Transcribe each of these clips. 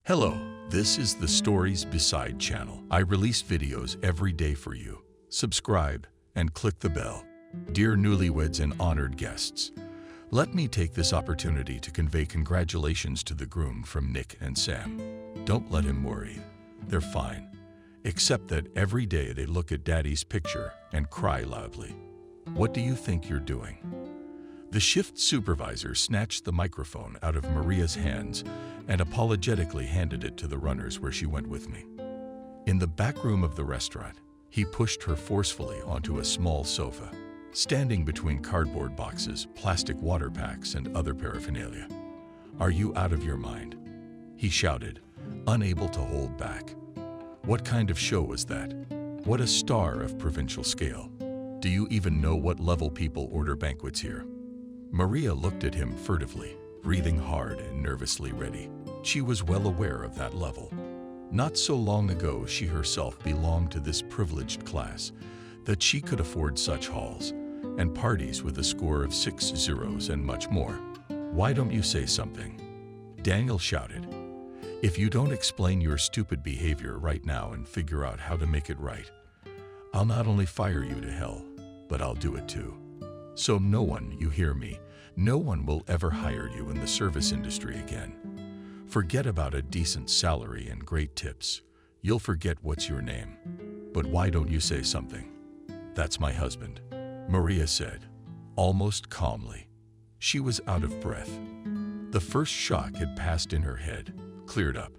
Hello, this is the Stories Beside channel. I release videos every day for you. Subscribe and click the bell. Dear newlyweds and honored guests, let me take this opportunity to convey congratulations to the groom from Nick and Sam. Don't let him worry. They're fine. Except that every day they look at Daddy's picture and cry loudly. What do you think you're doing? The shift supervisor snatched the microphone out of Maria's hands and apologetically handed it to the runners where she went with me. In the back room of the restaurant, he pushed her forcefully onto a small sofa, standing between cardboard boxes, plastic water packs, and other paraphernalia. "Are you out of your mind?" he shouted, unable to hold back. What kind of show was that? What a star of provincial scale. Do you even know what level people order banquets here? Maria looked at him furtively, breathing hard and nervously ready. She was well aware of that level. Not so long ago, she herself belonged to this privileged class, that she could afford such halls and parties with a score of 6 zeros and much more. "Why don't you say something?" Daniel shouted. "If you don't explain your stupid behavior right now and figure out how to make it right, I'll not only fire you to hell, but I'll do it too. So no one, you hear me, no one will ever hire you in the service industry again. Forget about a decent salary and great tips. You'll forget what's your name. But why don't you say something?" "That's my husband," Maria said, almost calmly. She was out of breath. The first shock had passed in her head, cleared up,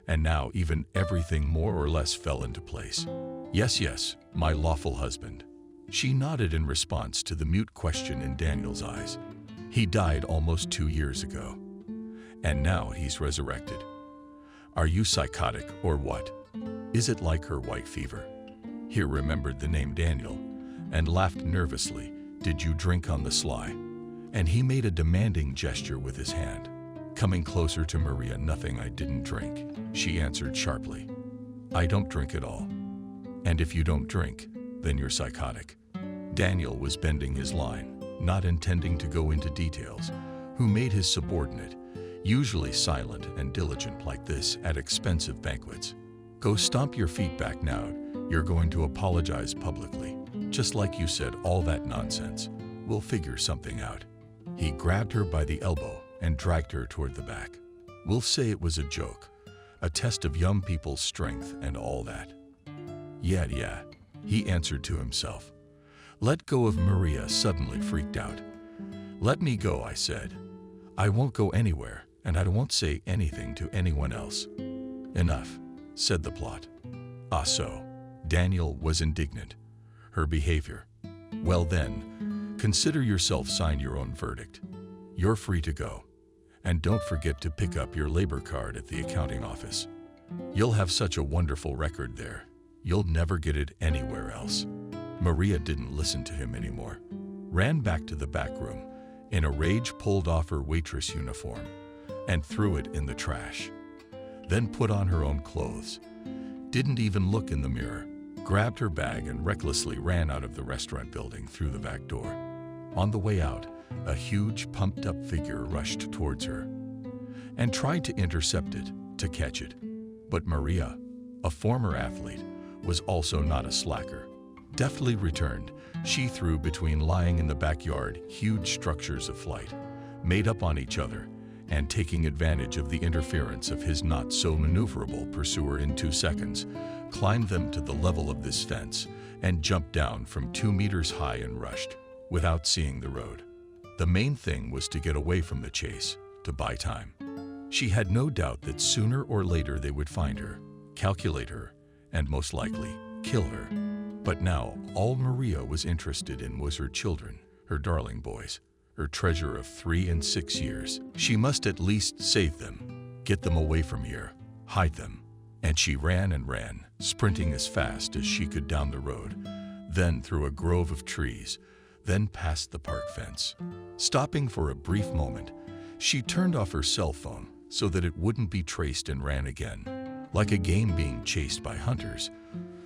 and now even everything more or less fell into place. Yes, my lawful husband." She nodded in response to the mute question in Daniel's eyes. "He died almost 2 years ago. And now he's resurrected. Are you psychotic or what? Is it like her white fever?" He remembered the name Daniel and laughed nervously. "Did you drink on the sly?" And he made a demanding gesture with his hand. Coming closer to Maria. "Nothing, I didn't drink," she answered sharply. "I don't drink at all. And if you don't drink, then you're psychotic." Daniel was bending his line, not intending to go into details, who made his subordinate, usually silent and diligent like this at expensive banquets. "Go stomp your feet back now. You're going to apologize publicly. Just like you said all that nonsense. We'll figure something out." He grabbed her by the elbow and dragged her toward the back. "We'll say it was a joke, a test of young people's strength and all that." Yeah, he answered to himself. Let go of Maria, suddenly freaked out. "Let me go," I said. "I won't go anywhere, and I won't say anything to anyone else." "Enough," said the plot. "Ah, so?" Daniel was indignant. Her behavior. "Well then, consider yourself signed your own verdict. You're free to go. And don't forget to pick up your labor card at the accounting office. You'll have such a wonderful record there. You'll never get it anywhere else." Maria didn't listen to him anymore. Ran back to the back room, in a rage pulled off her waitress uniform and threw it in the trash. Then put on her own clothes. Didn't even look in the mirror. Grabbed her bag and recklessly ran out of the restaurant building through the back door. On the way out, a huge pumped-up figure rushed towards her and tried to intercept it, to catch it. But Maria, a former athlete, was also not a slacker. Deftly returned, she threw between lying in the backyard huge structures of flight, made up on each other, and taking advantage of the interference of his not-so-maneuverable pursuer in 2 seconds, climbed them to the level of this fence and jumped down from 2 meters high and rushed, without seeing the road. The main thing was to get away from the chase, to buy time. She had no doubt that sooner or later they would find her, calculate her, and most likely, kill her. But now, all Maria was interested in was her children, her darling boys, her treasure of 3 and 6 years. She must at least save them, get them away from here, hide them. And she ran and ran, sprinting as fast as she could down the road, then through a grove of trees, then past the park fence. Stopping for a brief moment, she turned off her cell phone so that it wouldn't be traced and ran again, like a game being chased by hunters.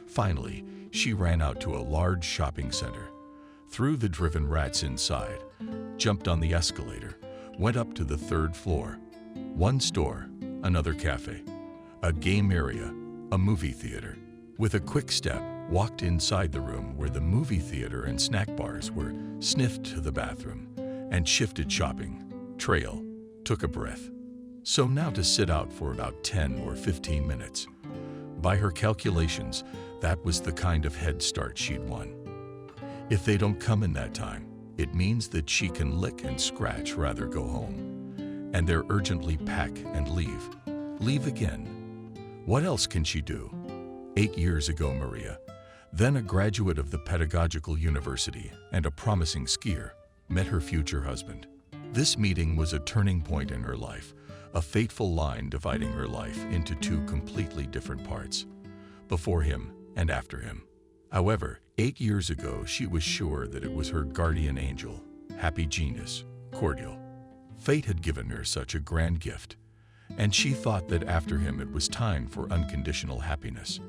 Finally, she ran out to a large shopping center, threw the driven rats inside, jumped on the escalator, went up to the 3rd floor. One store, another cafe, A game area, a movie theater. With a quick step, walked inside the room where the movie theater and snack bars were, sniffed to the bathroom, and shifted shopping. Trail, took a breath. So now to sit out for about 10 or 15 minutes. By her calculations, that was the kind of head start she'd won. If they don't come in that time, it means that she can lick and scratch rather go home. And they're urgently pack and leave. Leave again. What else can she do? 8 years ago, Maria, then a graduate of the Pedagogical University and a promising skier, met her future husband. This meeting was a turning point in her life, a fateful line dividing her life into two completely different parts, before him and after him. However, 8 years ago, she was sure that it was her guardian angel, happy genius, cordial. Fate had given her such a grand gift, and she thought that after him it was time for unconditional happiness.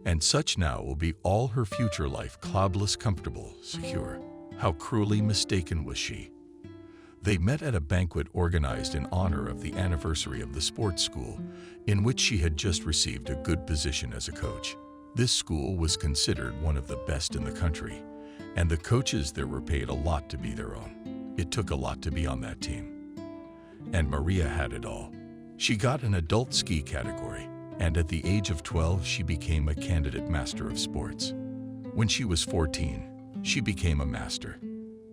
And such now will be all her future life, cloudless, comfortable, secure. How cruelly mistaken was she. They met at a banquet organized in honor of the anniversary of the sports school, in which she had just received a good position as a coach. This school was considered one of the best in the country, and the coaches there were paid a lot to be their own. It took a lot to be on that team. And Maria had it all. She got an adult ski category, and at the age of 12, she became a candidate master of sports. When she was 14, she became a master.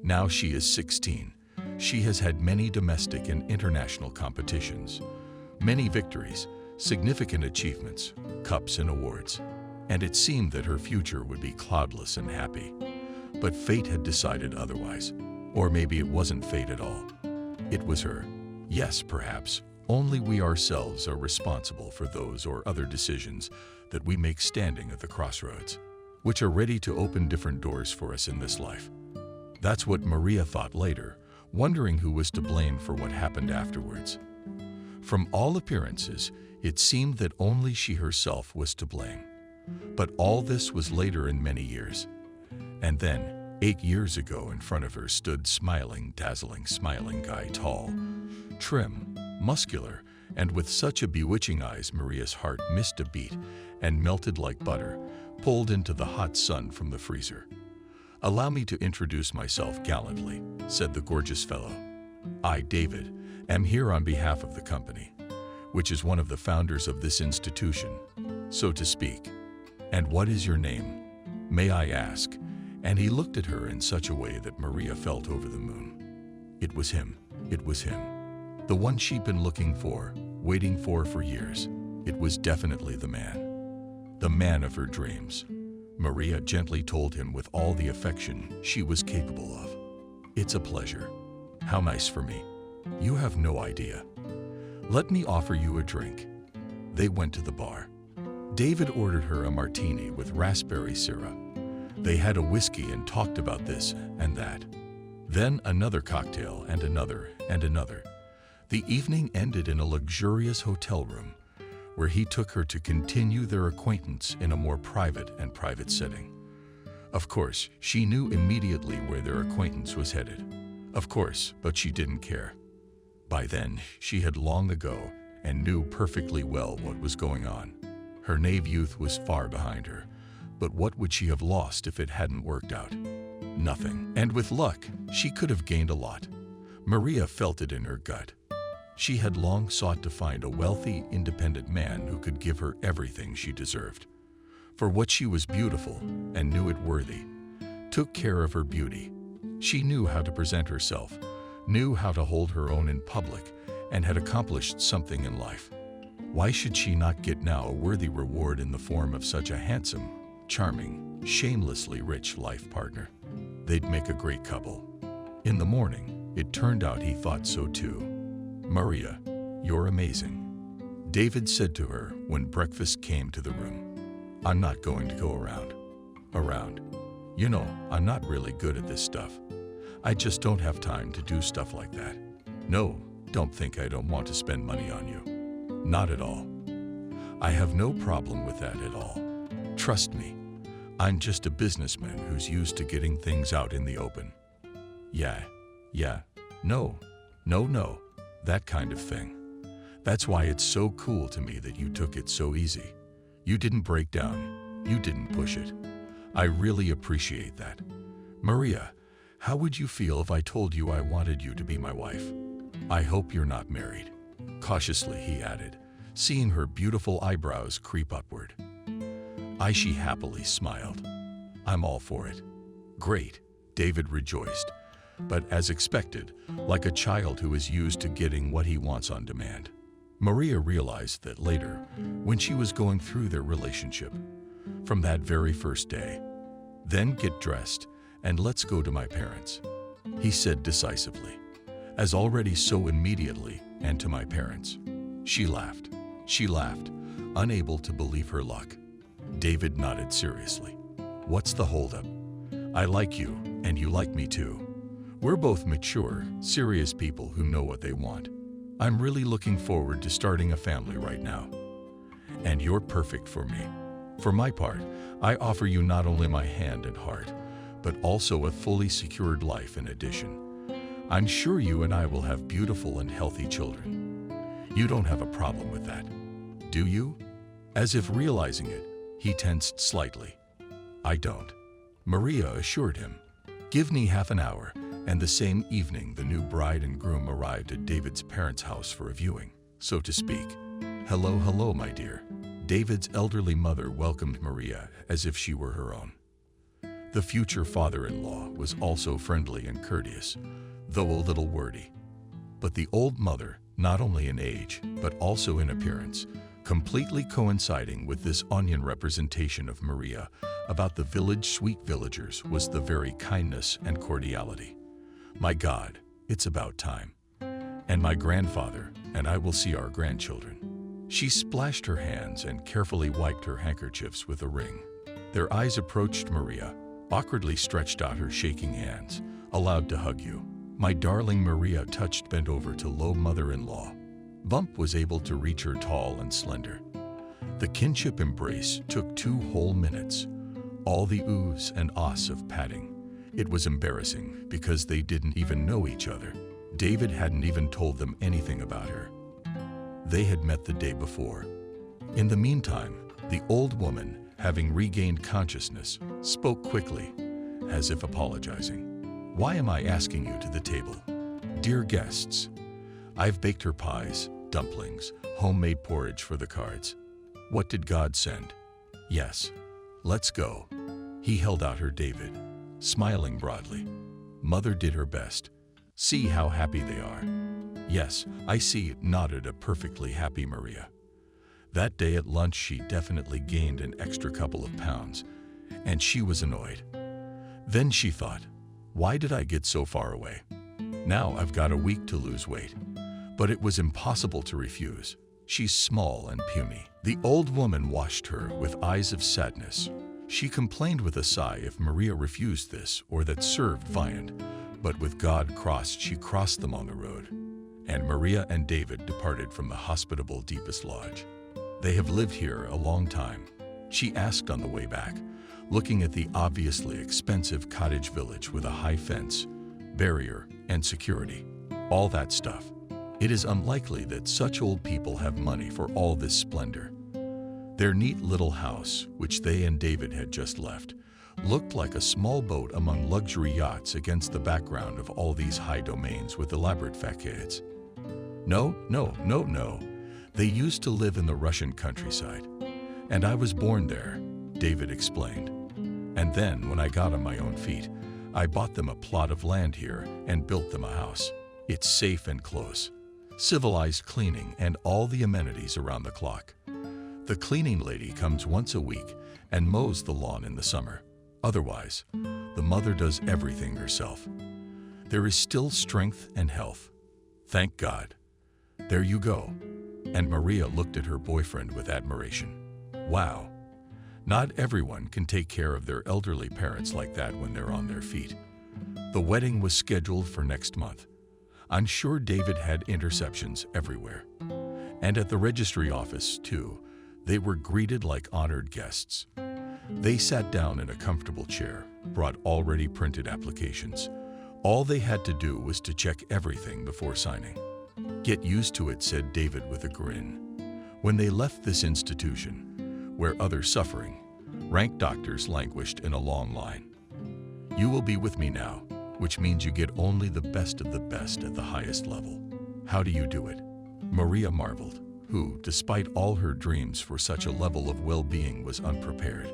Now she is 16. She has had many domestic and international competitions, many victories, significant achievements, cups and awards, and it seemed that her future would be cloudless and happy. But fate had decided otherwise. Or maybe it wasn't fate at all. It was her. Yes, perhaps. Only we ourselves are responsible for those or other decisions that we make standing at the crossroads, which are ready to open different doors for us in this life. That's what Maria thought later, wondering who was to blame for what happened afterwards. From all appearances, it seemed that only she herself was to blame. But all this was later in many years. And then, 8 years ago, in front of her stood smiling, dazzling, smiling guy, tall, trim, muscular, and with such a bewitching eyes, Maria's heart missed a beat and melted like butter, pulled into the hot sun from the freezer. "Allow me to introduce myself gallantly," said the gorgeous fellow. "I, David, am here on behalf of the company, which is one of the founders of this institution, so to speak. And what is your name, may I ask?" And he looked at her in such a way that Maria felt over the moon. It was him. It was him. The one she'd been looking for, waiting for years. It was definitely the man of her dreams. Maria gently told him with all the affection she was capable of. "It's a pleasure. How nice for me. You have no idea. Let me offer you a drink." They went to the bar. David ordered her a martini with raspberry syrup. They had a whiskey and talked about this and that. Then another cocktail and another and another. The evening ended in a luxurious hotel room, where he took her to continue their acquaintance in a more private setting. Of course, she knew immediately where their acquaintance was headed. Of course, but she didn't care. By then, she had long ago and knew perfectly well what was going on. Her naive youth was far behind her, but what would she have lost if it hadn't worked out? Nothing. And with luck, she could have gained a lot. Maria felt it in her gut. She had long sought to find a wealthy, independent man who could give her everything she deserved. For what she was beautiful and knew it worthy, took care of her beauty. She knew how to present herself, knew how to hold her own in public, and had accomplished something in life. Why should she not get now a worthy reward in the form of such a handsome, charming, shamelessly rich life partner? They'd make a great couple. In the morning, it turned out he thought so too. "Maria, you're amazing," David said to her when breakfast came to the room. "I'm not going to go around. You know, I'm not really good at this stuff. I just don't have time to do stuff like that. No, don't think I don't want to spend money on you. Not at all. I have no problem with that at all. Trust me, I'm just a businessman who's used to getting things out in the open. Yeah, no, that kind of thing. That's why it's so cool to me that you took it so easy. You didn't break down. You didn't push it. I really appreciate that. Maria, how would you feel if I told you I wanted you to be my wife? I hope you're not married. Cautiously, he added, seeing her beautiful eyebrows creep upward. She happily smiled. I'm all for it. Great, David rejoiced, but as expected, like a child who is used to getting what he wants on demand. Maria realized that later, when she was going through their relationship, from that very first day. Then get dressed and let's go to my parents, he said decisively, as already so immediately, and to my parents. She laughed, unable to believe her luck. David nodded seriously. What's the holdup? I like you, and you like me too. We're both mature, serious people who know what they want. I'm really looking forward to starting a family right now. And you're perfect for me. For my part, I offer you not only my hand and heart, but also a fully secured life in addition. I'm sure you and I will have beautiful and healthy children. You don't have a problem with that, do you? As if realizing it, he tensed slightly. I don't. Maria assured him. Give me half an hour, and the same evening the new bride and groom arrived at David's parents' house for a viewing, so to speak. Hello, my dear. David's elderly mother welcomed Maria as if she were her own. The future father-in-law was also friendly and courteous, though a little wordy. But the old mother, not only in age, but also in appearance, completely coinciding with this onion representation of Maria about the village sweet villagers, was the very kindness and cordiality. My God, it's about time. And my grandfather and I will see our grandchildren. She splashed her hands and carefully wiped her handkerchiefs with a ring. Their eyes approached Maria, awkwardly stretched out her shaking hands, allowed to hug you. My darling. Maria touched, bent over to low mother-in-law. Bump was able to reach her, tall and slender. The kinship embrace took 2 whole minutes. All the oohs and ahs of patting. It was embarrassing because they didn't even know each other. David hadn't even told them anything about her. They had met the day before. In the meantime, the old woman, having regained consciousness, spoke quickly, as if apologizing. Why am I asking you to the table? Dear guests, I've baked her pies, dumplings, homemade porridge for the cards. What did God send? Yes. Let's go. He held out her David, smiling broadly. Mother did her best. See how happy they are. Yes, I see, nodded a perfectly happy Maria. That day at lunch she definitely gained an extra couple of pounds, and she was annoyed. Then she thought, why did I get so far away? Now I've got a week to lose weight. But it was impossible to refuse. She's small and puny. The old woman watched her with eyes of sadness. She complained with a sigh if Maria refused this or that served viand, but with God crossed she crossed them on the road. And Maria and David departed from the hospitable Deepest Lodge. They have lived here a long time, she asked on the way back, looking at the obviously expensive cottage village with a high fence, barrier, and security. All that stuff. It is unlikely that such old people have money for all this splendor. Their neat little house, which they and David had just left, looked like a small boat among luxury yachts against the background of all these high domains with elaborate facades. No. They used to live in the Russian countryside. And I was born there, David explained. And then, when I got on my own feet, I bought them a plot of land here and built them a house. It's safe and close. Civilized cleaning and all the amenities around the clock. The cleaning lady comes once a week and mows the lawn in the summer. Otherwise, the mother does everything herself. There is still strength and health. Thank God. There you go. And Maria looked at her boyfriend with admiration. Wow. Not everyone can take care of their elderly parents like that when they're on their feet. The wedding was scheduled for next month. I'm sure David had interceptions everywhere. And at the registry office, too, they were greeted like honored guests. They sat down in a comfortable chair, brought already printed applications. All they had to do was to check everything before signing. "Get used to it," said David with a grin. When they left this institution, where other suffering, rank doctors languished in a long line. "You will be with me now, which means you get only the best of the best at the highest level." "How do you do it?" Maria marveled, who, despite all her dreams for such a level of well-being, was unprepared.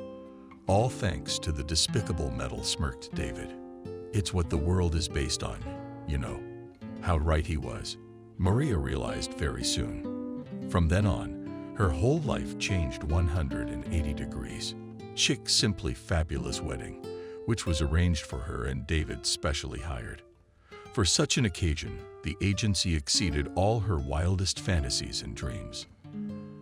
"All thanks to the despicable metal," smirked David. "It's what the world is based on, you know." How right he was, Maria realized very soon. From then on, her whole life changed 180 degrees. Chic, simply fabulous wedding, which was arranged for her and David specially hired. For such an occasion, the agency exceeded all her wildest fantasies and dreams.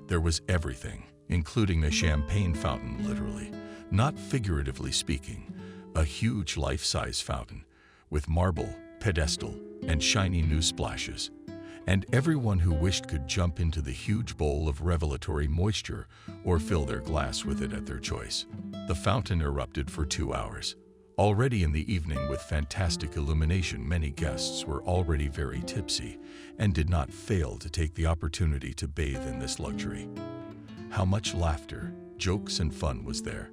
There was everything, including a champagne fountain, literally, not figuratively speaking, a huge life-size fountain with marble, pedestal, and shiny new splashes. And everyone who wished could jump into the huge bowl of revelatory moisture or fill their glass with it at their choice. The fountain erupted for 2 hours. Already in the evening, with fantastic illumination, many guests were already very tipsy and did not fail to take the opportunity to bathe in this luxury. How much laughter, jokes, and fun was there.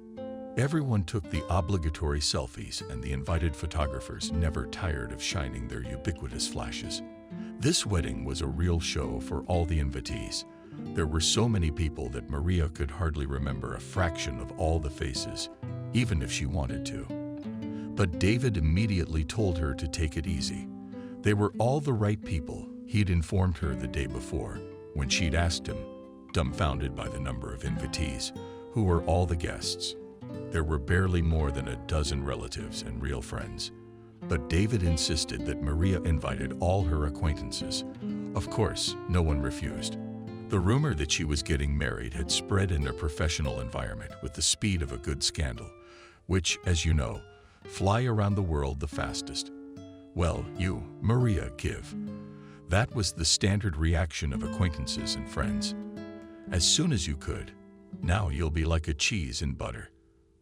Everyone took the obligatory selfies, and the invited photographers never tired of shining their ubiquitous flashes. This wedding was a real show for all the invitees. There were so many people that Maria could hardly remember a fraction of all the faces, even if she wanted to. But David immediately told her to take it easy. They were all the right people. He'd informed her the day before, when she'd asked him, dumbfounded by the number of invitees, who were all the guests. There were barely more than a dozen relatives and real friends. But David insisted that Maria invited all her acquaintances. Of course, no one refused. The rumor that she was getting married had spread in a professional environment with the speed of a good scandal, which, as you know, fly around the world the fastest. "Well, you, Maria, give." That was the standard reaction of acquaintances and friends. "As soon as you could. Now you'll be like a cheese in butter.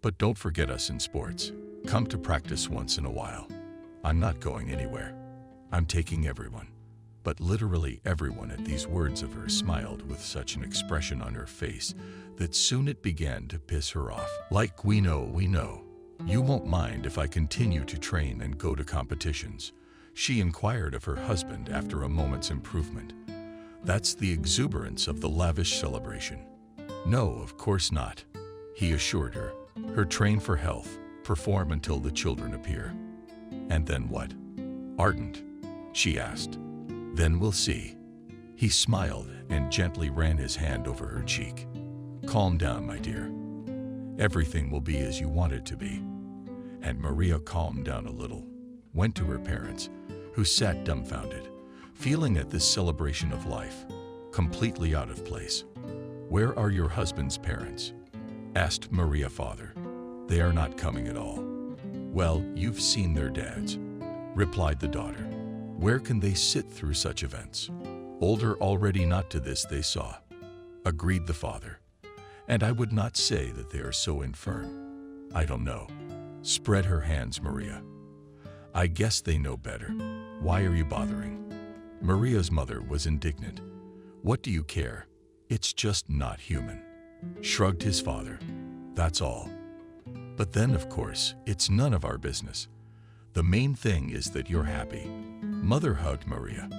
But don't forget us in sports. Come to practice once in a while." "I'm not going anywhere. I'm taking everyone." But literally everyone at these words of hers smiled with such an expression on her face that soon it began to piss her off. "Like, we know. You won't mind if I continue to train and go to competitions?" she inquired of her husband after a moment's improvement. "That's the exuberance of the lavish celebration." "No, of course not," he assured her. "Her train for health, perform until the children appear." "And then what? Ardent?" she asked. "Then we'll see." He smiled and gently ran his hand over her cheek. "Calm down, my dear. Everything will be as you want it to be." And Maria calmed down a little, went to her parents, who sat dumbfounded, feeling at this celebration of life completely out of place. "Where are your husband's parents?" asked Maria father. "They are not coming at all." "Well, you've seen their dads," replied the daughter. "Where can they sit through such events? Older already, not to this they saw," agreed the father. "And I would not say that they are so infirm. I don't know." Spread her hands, Maria. "I guess they know better. Why are you bothering?" Maria's mother was indignant. "What do you care? It's just not human." Shrugged his father. "That's all. But then, of course, it's none of our business. The main thing is that you're happy." Mother hugged Maria.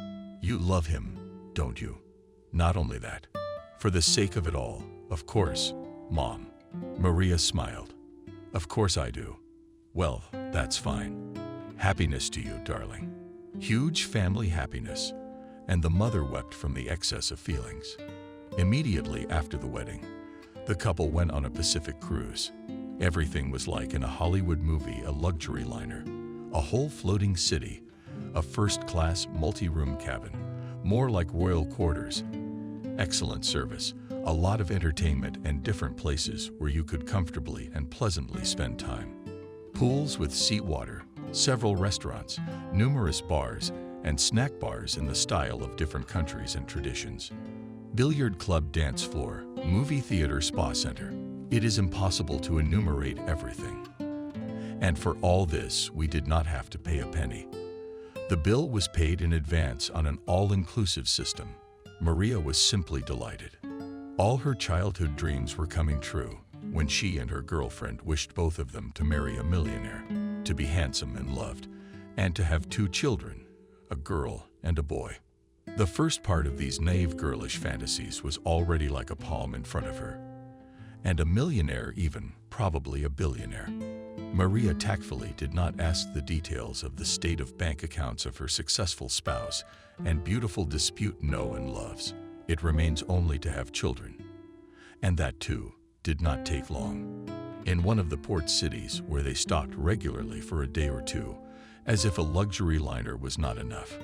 "You love him, don't you?" "Not only that. For the sake of it all, of course, Mom." Maria smiled. "Of course I do." "Well, that's fine. Happiness to you, darling." Huge family happiness, and the mother wept from the excess of feelings. Immediately after the wedding, the couple went on a Pacific cruise. Everything was like in a Hollywood movie, a luxury liner, a whole floating city, a first-class multi-room cabin, more like royal quarters, excellent service, a lot of entertainment, and different places where you could comfortably and pleasantly spend time. Pools with sea water, several restaurants, numerous bars, and snack bars in the style of different countries and traditions. Billiard club, dance floor, movie theater, spa center. It is impossible to enumerate everything. And for all this, we did not have to pay a penny. The bill was paid in advance on an all-inclusive system. Maria was simply delighted. All her childhood dreams were coming true when she and her girlfriend wished both of them to marry a millionaire, to be handsome and loved, and to have 2 children, a girl and a boy. The first part of these naive girlish fantasies was already like a palm in front of her. And a millionaire even, probably a billionaire. Maria tactfully did not ask the details of the state of bank accounts of her successful spouse and beautiful dispute no one loves. It remains only to have children. And that, too, did not take long. In one of the port cities where they stopped regularly for a day or two, as if a luxury liner was not enough.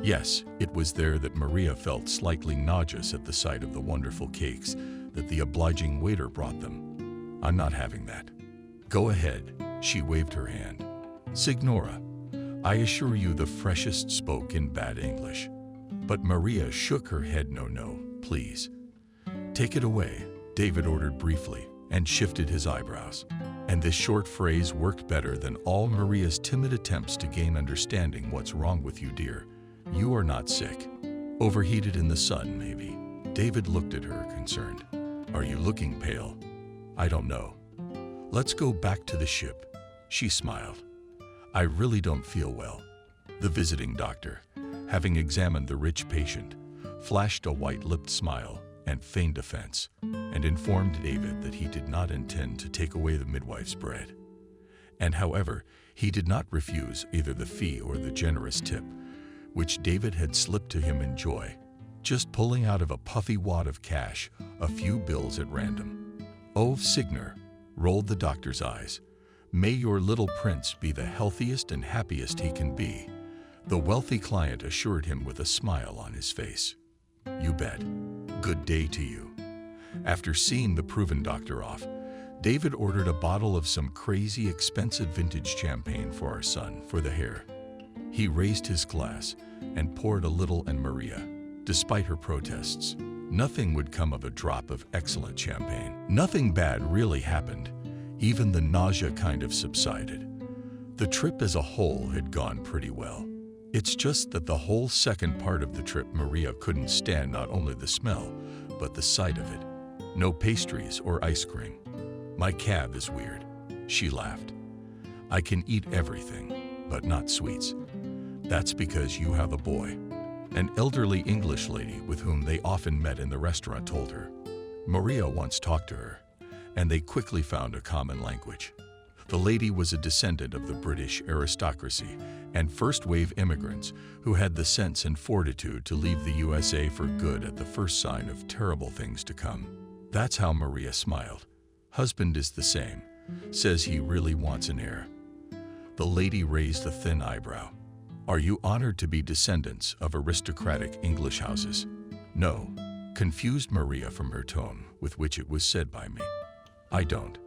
Yes, it was there that Maria felt slightly nauseous at the sight of the wonderful cakes that the obliging waiter brought them. I'm not having that. Go ahead, she waved her hand. Signora, I assure you the freshest spoke in bad English. But Maria shook her head. No, please. Take it away, David ordered briefly and shifted his eyebrows. And this short phrase worked better than all Maria's timid attempts to gain understanding. What's wrong with you, dear? You are not sick. Overheated in the sun, maybe. David looked at her, concerned. Are you looking pale? I don't know. Let's go back to the ship. She smiled. I really don't feel well. The visiting doctor, having examined the rich patient, flashed a white-lipped smile and feigned offense, and informed David that he did not intend to take away the midwife's bread. And however, he did not refuse either the fee or the generous tip, which David had slipped to him in joy, just pulling out of a puffy wad of cash a few bills at random. Oh, Signer, rolled the doctor's eyes. May your little prince be the healthiest and happiest he can be, the wealthy client assured him with a smile on his face. You bet. Good day to you. After seeing the proven doctor off, David ordered a bottle of some crazy expensive vintage champagne for our son for the hair. He raised his glass and poured a little, and Maria, despite her protests, nothing would come of a drop of excellent champagne. Nothing bad really happened. Even the nausea kind of subsided. The trip as a whole had gone pretty well. It's just that the whole second part of the trip Maria couldn't stand not only the smell, but the sight of it. No pastries or ice cream. My cab is weird. She laughed. I can eat everything, but not sweets. That's because you have a boy. An elderly English lady with whom they often met in the restaurant told her. Maria once talked to her, and they quickly found a common language. The lady was a descendant of the British aristocracy and first-wave immigrants who had the sense and fortitude to leave the USA for good at the first sign of terrible things to come. That's how Maria smiled. Husband is the same. Says he really wants an heir. The lady raised a thin eyebrow. Are you honored to be descendants of aristocratic English houses? No, confused Maria from her tone with which it was said by me. I don't.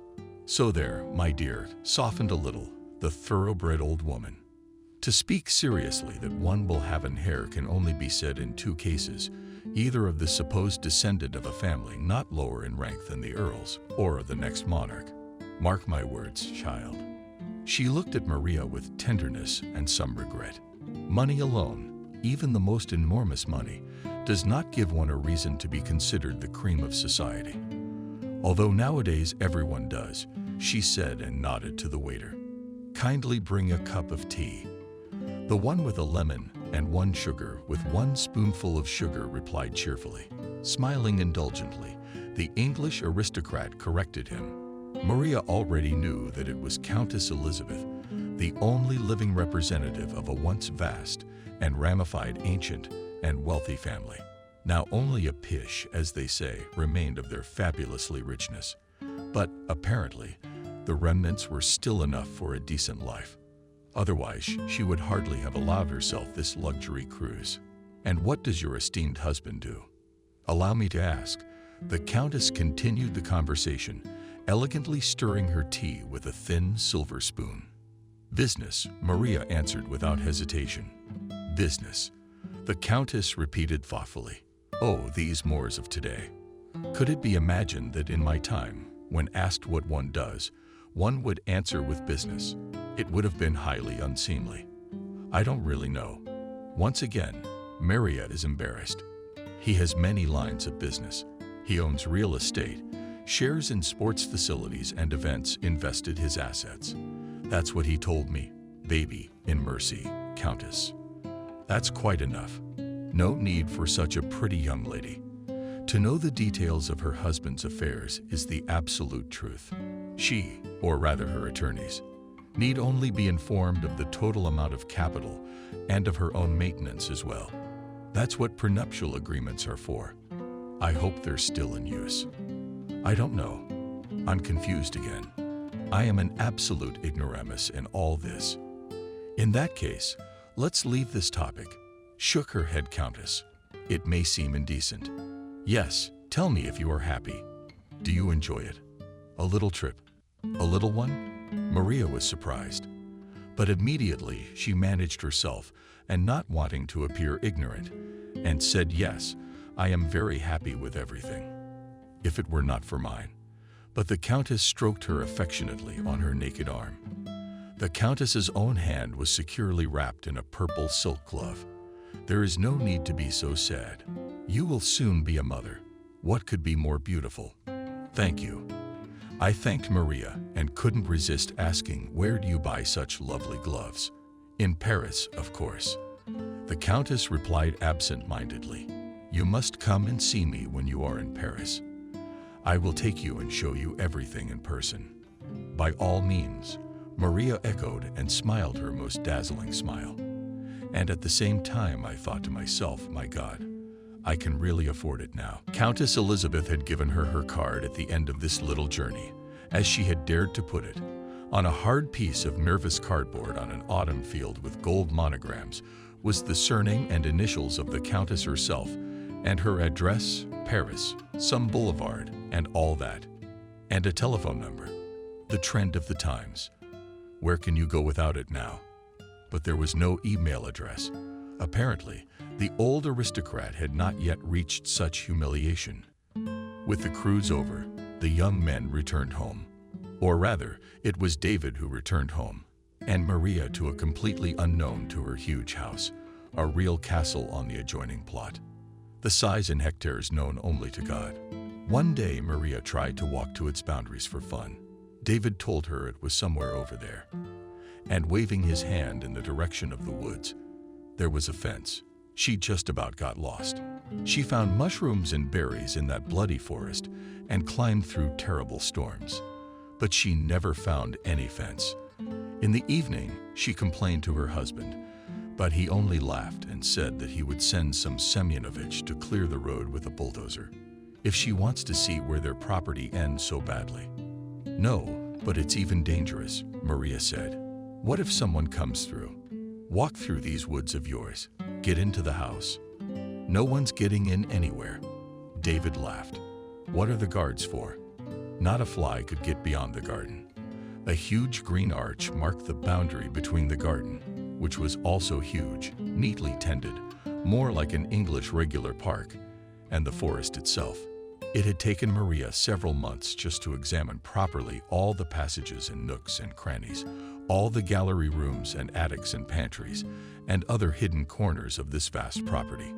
So there, my dear, softened a little, the thoroughbred old woman. To speak seriously, that one will have an heir can only be said in 2 cases, either of the supposed descendant of a family not lower in rank than the earls, or the next monarch. Mark my words, child. She looked at Maria with tenderness and some regret. Money alone, even the most enormous money, does not give one a reason to be considered the cream of society. Although nowadays everyone does, she said and nodded to the waiter. Kindly bring a cup of tea. The one with a lemon and 1 sugar with 1 spoonful of sugar replied cheerfully. Smiling indulgently, the English aristocrat corrected him. Maria already knew that it was Countess Elizabeth, the only living representative of a once vast and ramified ancient and wealthy family. Now only a pish, as they say, remained of their fabulously richness. But apparently, the remnants were still enough for a decent life. Otherwise, she would hardly have allowed herself this luxury cruise. And what does your esteemed husband do? Allow me to ask. The Countess continued the conversation, elegantly stirring her tea with a thin silver spoon. Business, Maria answered without hesitation. Business, the Countess repeated thoughtfully. Oh, these Moors of today. Could it be imagined that in my time, when asked what one does, one would answer with business? It would have been highly unseemly. I don't really know. Once again, Maria is embarrassed. He has many lines of business. He owns real estate, shares in sports facilities and events, invested his assets. That's what he told me, baby, in mercy, Countess. That's quite enough. No need for such a pretty young lady. To know the details of her husband's affairs is the absolute truth. She, or rather her attorneys, need only be informed of the total amount of capital and of her own maintenance as well. That's what prenuptial agreements are for. I hope they're still in use. I don't know. I'm confused again. I am an absolute ignoramus in all this. In that case, let's leave this topic. Shook her head Countess. It may seem indecent. Yes, tell me if you are happy. Do you enjoy it? A little trip? A little one? Maria was surprised. But immediately she managed herself and not wanting to appear ignorant, and said, yes, I am very happy with everything. If it were not for mine. But the Countess stroked her affectionately on her naked arm. The Countess's own hand was securely wrapped in a purple silk glove. There is no need to be so sad. You will soon be a mother. What could be more beautiful? Thank you. I thanked Maria and couldn't resist asking, where do you buy such lovely gloves? In Paris, of course. The Countess replied absent-mindedly, you must come and see me when you are in Paris. I will take you and show you everything in person. By all means, Maria echoed and smiled her most dazzling smile. And at the same time I thought to myself, my God, I can really afford it now. Countess Elizabeth had given her her card at the end of this little journey, as she had dared to put it, on a hard piece of nervous cardboard on an autumn field with gold monograms, was the surname and initials of the Countess herself, and her address, Paris, some boulevard, and all that. And a telephone number. The trend of the times. Where can you go without it now? But there was no email address. Apparently, the old aristocrat had not yet reached such humiliation. With the cruise over, the young men returned home. Or rather, it was David who returned home, and Maria to a completely unknown to her huge house, a real castle on the adjoining plot. The size in hectares known only to God. One day Maria tried to walk to its boundaries for fun. David told her it was somewhere over there. And waving his hand in the direction of the woods, there was a fence. She just about got lost. She found mushrooms and berries in that bloody forest and climbed through terrible storms. But she never found any fence. In the evening, she complained to her husband, but he only laughed and said that he would send some Semyonovich to clear the road with a bulldozer, if she wants to see where their property ends so badly. No, but it's even dangerous, Maria said. What if someone comes through? Walk through these woods of yours. Get into the house. No one's getting in anywhere. David laughed. What are the guards for? Not a fly could get beyond the garden. A huge green arch marked the boundary between the garden, which was also huge, neatly tended, more like an English regular park, and the forest itself. It had taken Maria several months just to examine properly all the passages and nooks and crannies, all the gallery rooms and attics and pantries, and other hidden corners of this vast property.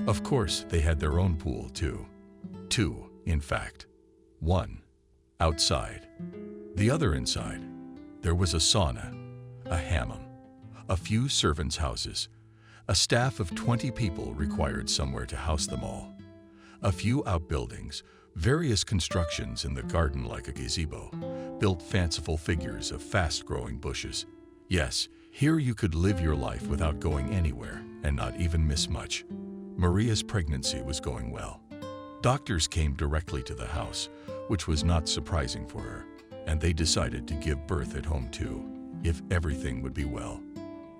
Of course, they had their own pool too. Two, in fact. One, outside. The other inside. There was a sauna, a hammam, a few servants' houses. A staff of 20 people required somewhere to house them all. A few outbuildings, various constructions in the garden like a gazebo, built fanciful figures of fast-growing bushes. Yes, here you could live your life without going anywhere and not even miss much. Maria's pregnancy was going well. Doctors came directly to the house, which was not surprising for her, and they decided to give birth at home too, if everything would be well.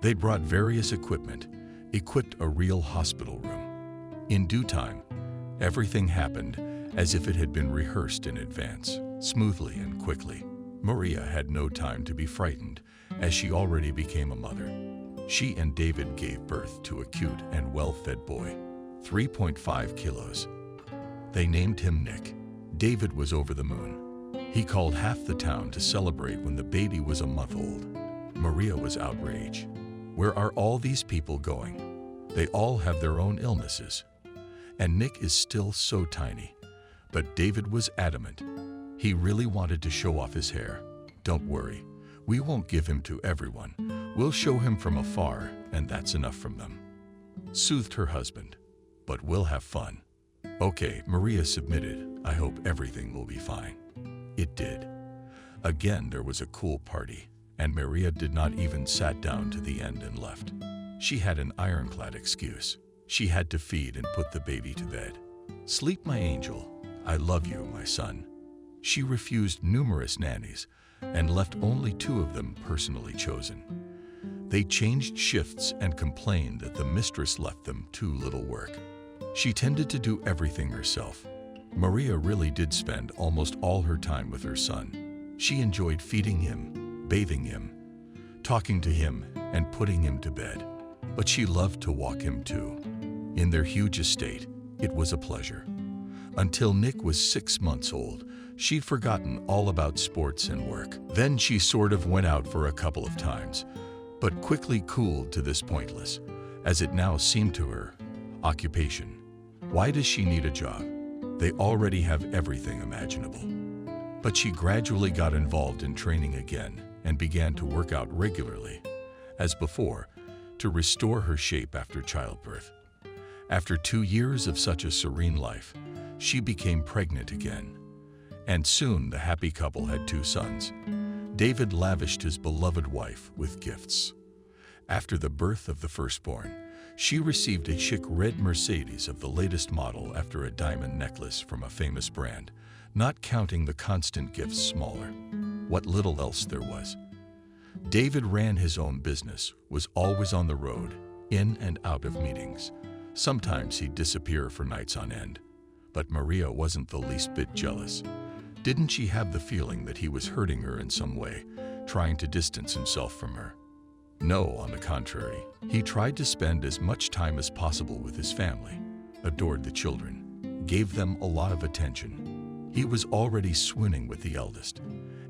They brought various equipment, equipped a real hospital room. In due time, everything happened as if it had been rehearsed in advance, smoothly and quickly. Maria had no time to be frightened, as she already became a mother. She and David gave birth to a cute and well-fed boy, 3.5 kilos. They named him Nick. David was over the moon. He called half the town to celebrate when the baby was a month old. Maria was outraged. Where are all these people going? They all have their own illnesses. And Nick is still so tiny. But David was adamant. He really wanted to show off his hair. Don't worry, we won't give him to everyone. We'll show him from afar, and that's enough from them. Soothed her husband. But we'll have fun. Okay, Maria submitted. I hope everything will be fine. It did. Again, there was a cool party, and Maria did not even sat down to the end and left. She had an ironclad excuse. She had to feed and put the baby to bed. Sleep, my angel. I love you, my son. She refused numerous nannies and left only 2 of them personally chosen. They changed shifts and complained that the mistress left them too little work. She tended to do everything herself. Maria really did spend almost all her time with her son. She enjoyed feeding him, bathing him, talking to him, and putting him to bed. But she loved to walk him too. In their huge estate, it was a pleasure. Until Nick was 6 months old, she'd forgotten all about sports and work. Then she sort of went out for a couple of times, but quickly cooled to this pointless, as it now seemed to her, occupation. Why does she need a job? They already have everything imaginable. But she gradually got involved in training again and began to work out regularly, as before, to restore her shape after childbirth. After 2 years of such a serene life, she became pregnant again. And soon the happy couple had 2 sons. David lavished his beloved wife with gifts. After the birth of the firstborn, she received a chic red Mercedes of the latest model after a diamond necklace from a famous brand, not counting the constant gifts smaller. What little else there was. David ran his own business, was always on the road, in and out of meetings. Sometimes he'd disappear for nights on end. But Maria wasn't the least bit jealous. Didn't she have the feeling that he was hurting her in some way, trying to distance himself from her? No, on the contrary, he tried to spend as much time as possible with his family, adored the children, gave them a lot of attention. He was already swooning with the eldest,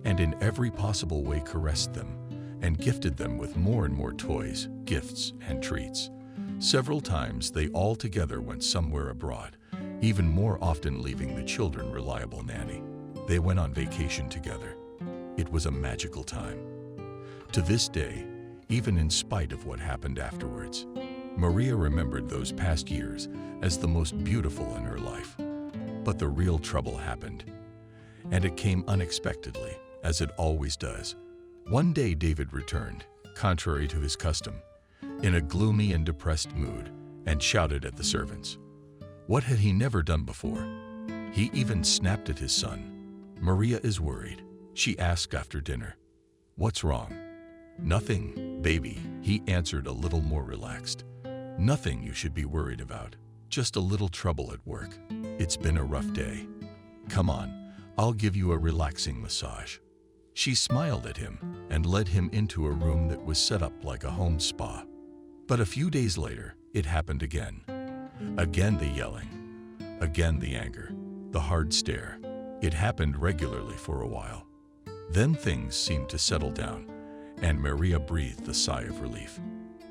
and in every possible way caressed them, and gifted them with more and more toys, gifts, and treats. Several times they all together went somewhere abroad, even more often leaving the children reliable nanny. They went on vacation together. It was a magical time. To this day, even in spite of what happened afterwards, Maria remembered those past years as the most beautiful in her life. But the real trouble happened, and it came unexpectedly, as it always does. One day David returned, contrary to his custom, in a gloomy and depressed mood, and shouted at the servants. What had he never done before? He even snapped at his son. Maria is worried, she asked after dinner. What's wrong? Nothing, baby, he answered a little more relaxed. Nothing you should be worried about, just a little trouble at work. It's been a rough day. Come on, I'll give you a relaxing massage. She smiled at him and led him into a room that was set up like a home spa. But a few days later, it happened again. Again the yelling, again the anger, the hard stare. It happened regularly for a while. Then things seemed to settle down, and Maria breathed a sigh of relief.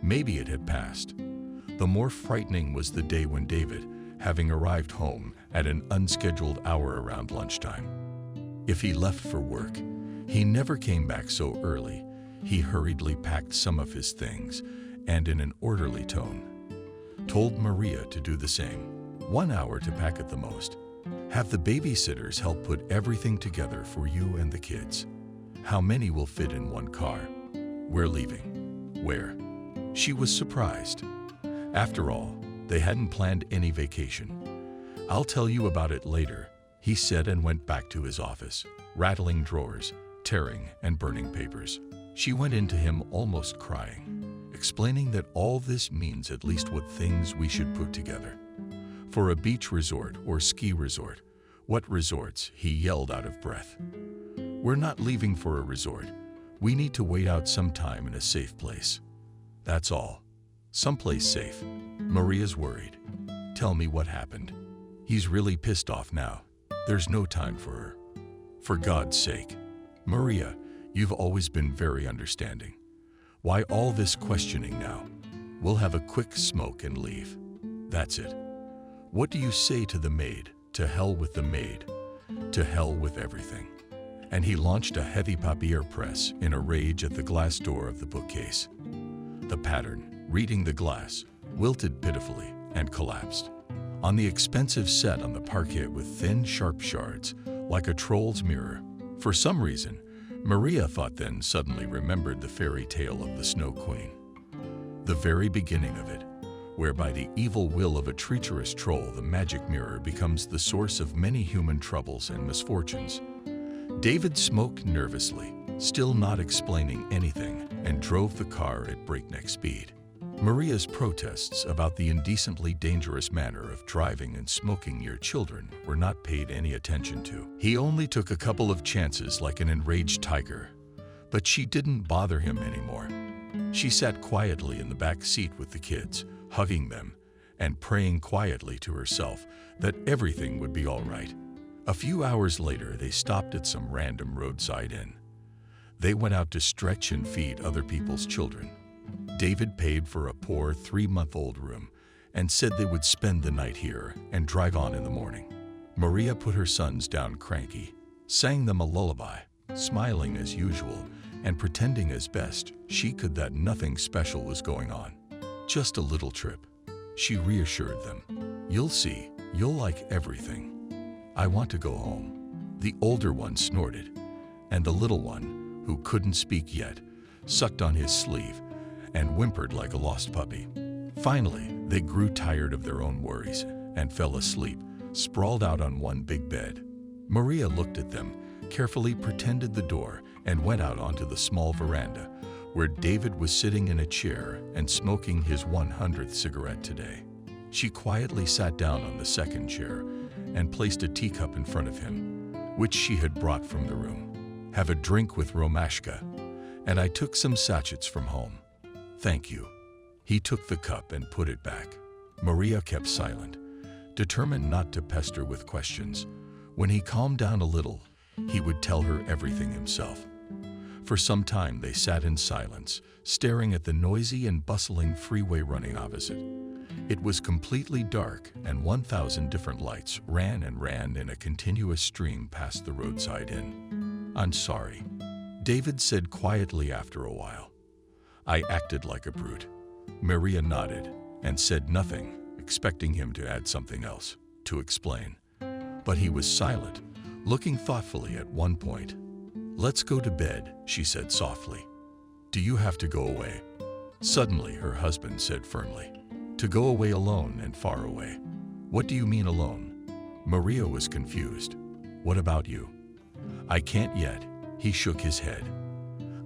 Maybe it had passed. The more frightening was the day when David, having arrived home at an unscheduled hour around lunchtime. If he left for work, he never came back so early. He hurriedly packed some of his things and in an orderly tone, told Maria to do the same. 1 hour to pack at the most. Have the babysitters help put everything together for you and the kids. How many will fit in one car? We're leaving. Where? She was surprised. After all, they hadn't planned any vacation. I'll tell you about it later, he said and went back to his office, rattling drawers, tearing and burning papers. She went into him almost crying, explaining that all this means at least what things we should put together. For a beach resort or ski resort. What resorts? He yelled out of breath. We're not leaving for a resort. We need to wait out some time in a safe place. That's all. Someplace safe. Maria's worried. Tell me what happened. He's really pissed off now. There's no time for her. For God's sake. Maria, you've always been very understanding. Why all this questioning now? We'll have a quick smoke and leave. That's it. What do you say to the maid? To hell with the maid. To hell with everything. And he launched a heavy papier press in a rage at the glass door of the bookcase. The pattern, reading the glass, wilted pitifully and collapsed. On the expensive set on the parquet with thin, sharp shards, like a troll's mirror. For some reason, Maria thought then suddenly remembered the fairy tale of the Snow Queen. The very beginning of it, where by the evil will of a treacherous troll the magic mirror becomes the source of many human troubles and misfortunes. David smoked nervously, still not explaining anything, and drove the car at breakneck speed. Maria's protests about the indecently dangerous manner of driving and smoking near children were not paid any attention to. He only took a couple of chances like an enraged tiger, but she didn't bother him anymore. She sat quietly in the back seat with the kids, hugging them and praying quietly to herself that everything would be all right. A few hours later, they stopped at some random roadside inn. They went out to stretch and feed other people's children. David paid for a poor 3-month-old room and said they would spend the night here and drive on in the morning. Maria put her sons down cranky, sang them a lullaby, smiling as usual and pretending as best she could that nothing special was going on. Just a little trip. She reassured them. You'll see, you'll like everything. I want to go home. The older one snorted, and the little one, who couldn't speak yet, sucked on his sleeve and whimpered like a lost puppy. Finally, they grew tired of their own worries and fell asleep, sprawled out on one big bed. Maria looked at them, carefully pretended the door, and went out onto the small veranda, where David was sitting in a chair and smoking his 100th cigarette today. She quietly sat down on the second chair and placed a teacup in front of him, which she had brought from the room. Have a drink with Romashka, and I took some sachets from home. Thank you. He took the cup and put it back. Maria kept silent, determined not to pester with questions. When he calmed down a little, he would tell her everything himself. For some time they sat in silence, staring at the noisy and bustling freeway running opposite. It was completely dark, and 1,000 different lights ran in a continuous stream past the roadside inn. I'm sorry, David said quietly after a while. I acted like a brute. Maria nodded and said nothing, expecting him to add something else, to explain. But he was silent, looking thoughtfully at one point. Let's go to bed, she said softly. Do you have to go away? Suddenly, her husband said firmly. To go away alone and far away. What do you mean alone? Maria was confused. What about you? I can't yet. He shook his head.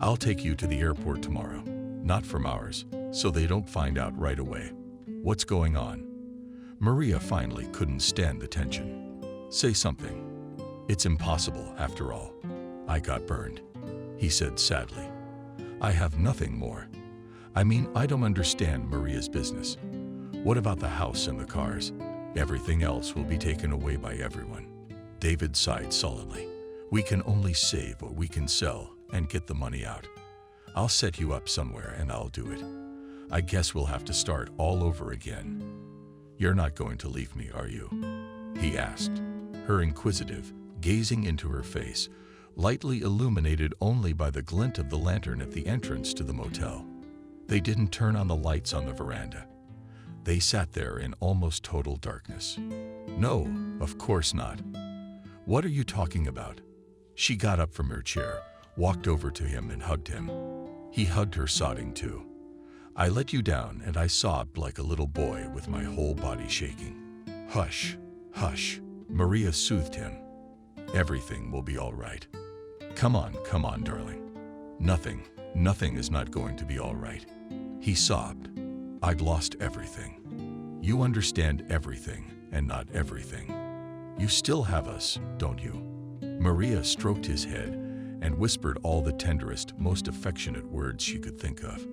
I'll take you to the airport tomorrow. Not from ours, so they don't find out right away. What's going on? Maria finally couldn't stand the tension. Say something. It's impossible, after all. I got burned, he said sadly. I have nothing more. I mean, I don't understand Maria's business. What about the house and the cars? Everything else will be taken away by everyone. David sighed sullenly. We can only save what we can sell and get the money out. I'll set you up somewhere and I'll do it. I guess we'll have to start all over again. You're not going to leave me, are you? He asked, her inquisitive, gazing into her face, lightly illuminated only by the glint of the lantern at the entrance to the motel. They didn't turn on the lights on the veranda. They sat there in almost total darkness. No, of course not. What are you talking about? She got up from her chair, walked over to him and hugged him. He hugged her, sobbing too. I let you down and I sobbed like a little boy with my whole body shaking. Hush, hush, Maria soothed him. Everything will be all right. Come on, darling. Nothing is not going to be all right. He sobbed. I've lost everything. You understand everything and not everything. You still have us, don't you? Maria stroked his head and whispered all the tenderest, most affectionate words she could think of.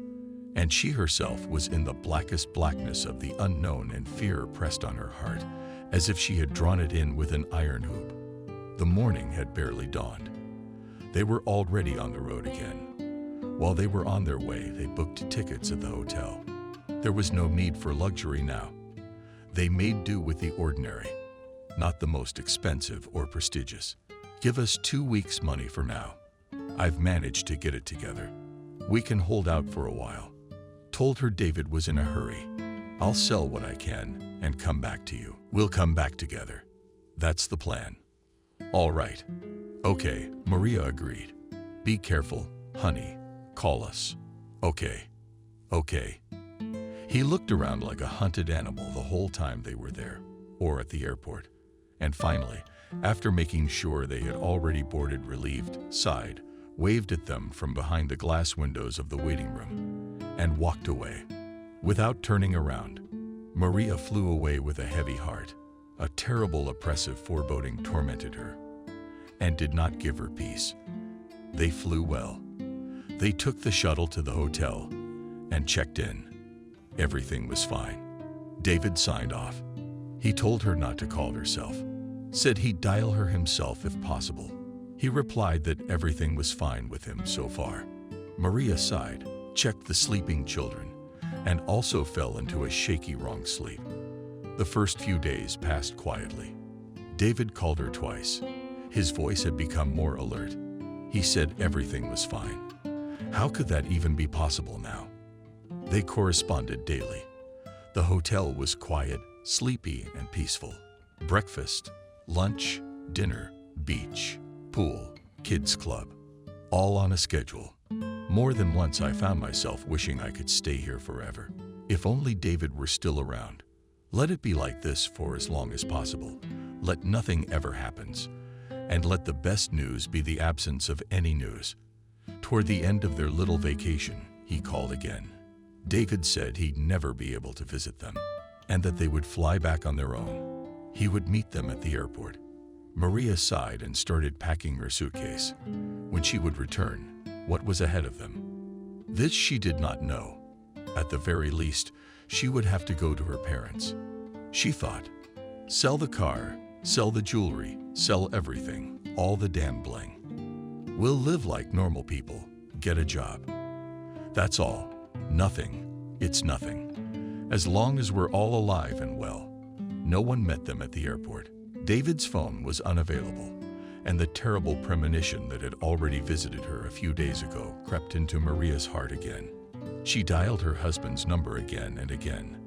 And she herself was in the blackest blackness of the unknown, and fear pressed on her heart, as if she had drawn it in with an iron hoop. The morning had barely dawned. They were already on the road again. While they were on their way, they booked tickets at the hotel. There was no need for luxury now. They made do with the ordinary, not the most expensive or prestigious. Give us 2 weeks' money for now. I've managed to get it together. We can hold out for a while. Told her David was in a hurry. I'll sell what I can and come back to you. We'll come back together. That's the plan. All right. Okay, Maria agreed. Be careful, honey. Call us. Okay. Okay. He looked around like a hunted animal the whole time they were there, or at the airport. And finally, after making sure they had already boarded, relieved, sighed, waved at them from behind the glass windows of the waiting room, and walked away. Without turning around, Maria flew away with a heavy heart. A terrible, oppressive foreboding tormented her, and did not give her peace. They flew well. They took the shuttle to the hotel and checked in. Everything was fine. David signed off. He told her not to call herself. Said he'd dial her himself if possible. He replied that everything was fine with him so far. Maria sighed, checked the sleeping children, and also fell into a shaky wrong sleep. The first few days passed quietly. David called her twice. His voice had become more alert. He said everything was fine. How could that even be possible now? They corresponded daily. The hotel was quiet, sleepy, and peaceful. Breakfast, lunch, dinner, beach, pool, kids' club, all on a schedule. More than once I found myself wishing I could stay here forever. If only David were still around. Let it be like this for as long as possible. Let nothing ever happens. And let the best news be the absence of any news. Toward the end of their little vacation, he called again. David said he'd never be able to visit them, and that they would fly back on their own. He would meet them at the airport. Maria sighed and started packing her suitcase. When she would return, what was ahead of them? This she did not know. At the very least, she would have to go to her parents. She thought, sell the car, sell the jewelry, sell everything, all the damn bling. We'll live like normal people, get a job. That's all. Nothing. It's nothing. As long as we're all alive and well. No one met them at the airport. David's phone was unavailable, and the terrible premonition that had already visited her a few days ago crept into Maria's heart again. She dialed her husband's number again and again.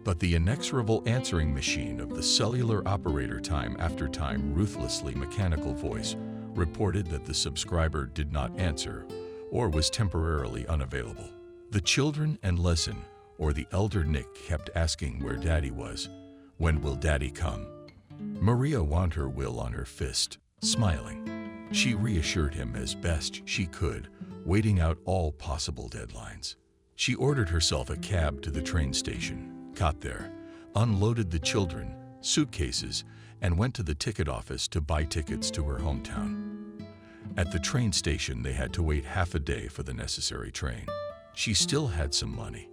But the inexorable answering machine of the cellular operator time after time ruthlessly mechanical voice reported that the subscriber did not answer or was temporarily unavailable. The children and Lesson, or the elder Nick, kept asking where Daddy was. When will Daddy come? Maria wound her will on her fist, smiling. She reassured him as best she could, waiting out all possible deadlines. She ordered herself a cab to the train station, got there, unloaded the children, suitcases, and went to the ticket office to buy tickets to her hometown. At the train station, they had to wait half a day for the necessary train. She still had some money,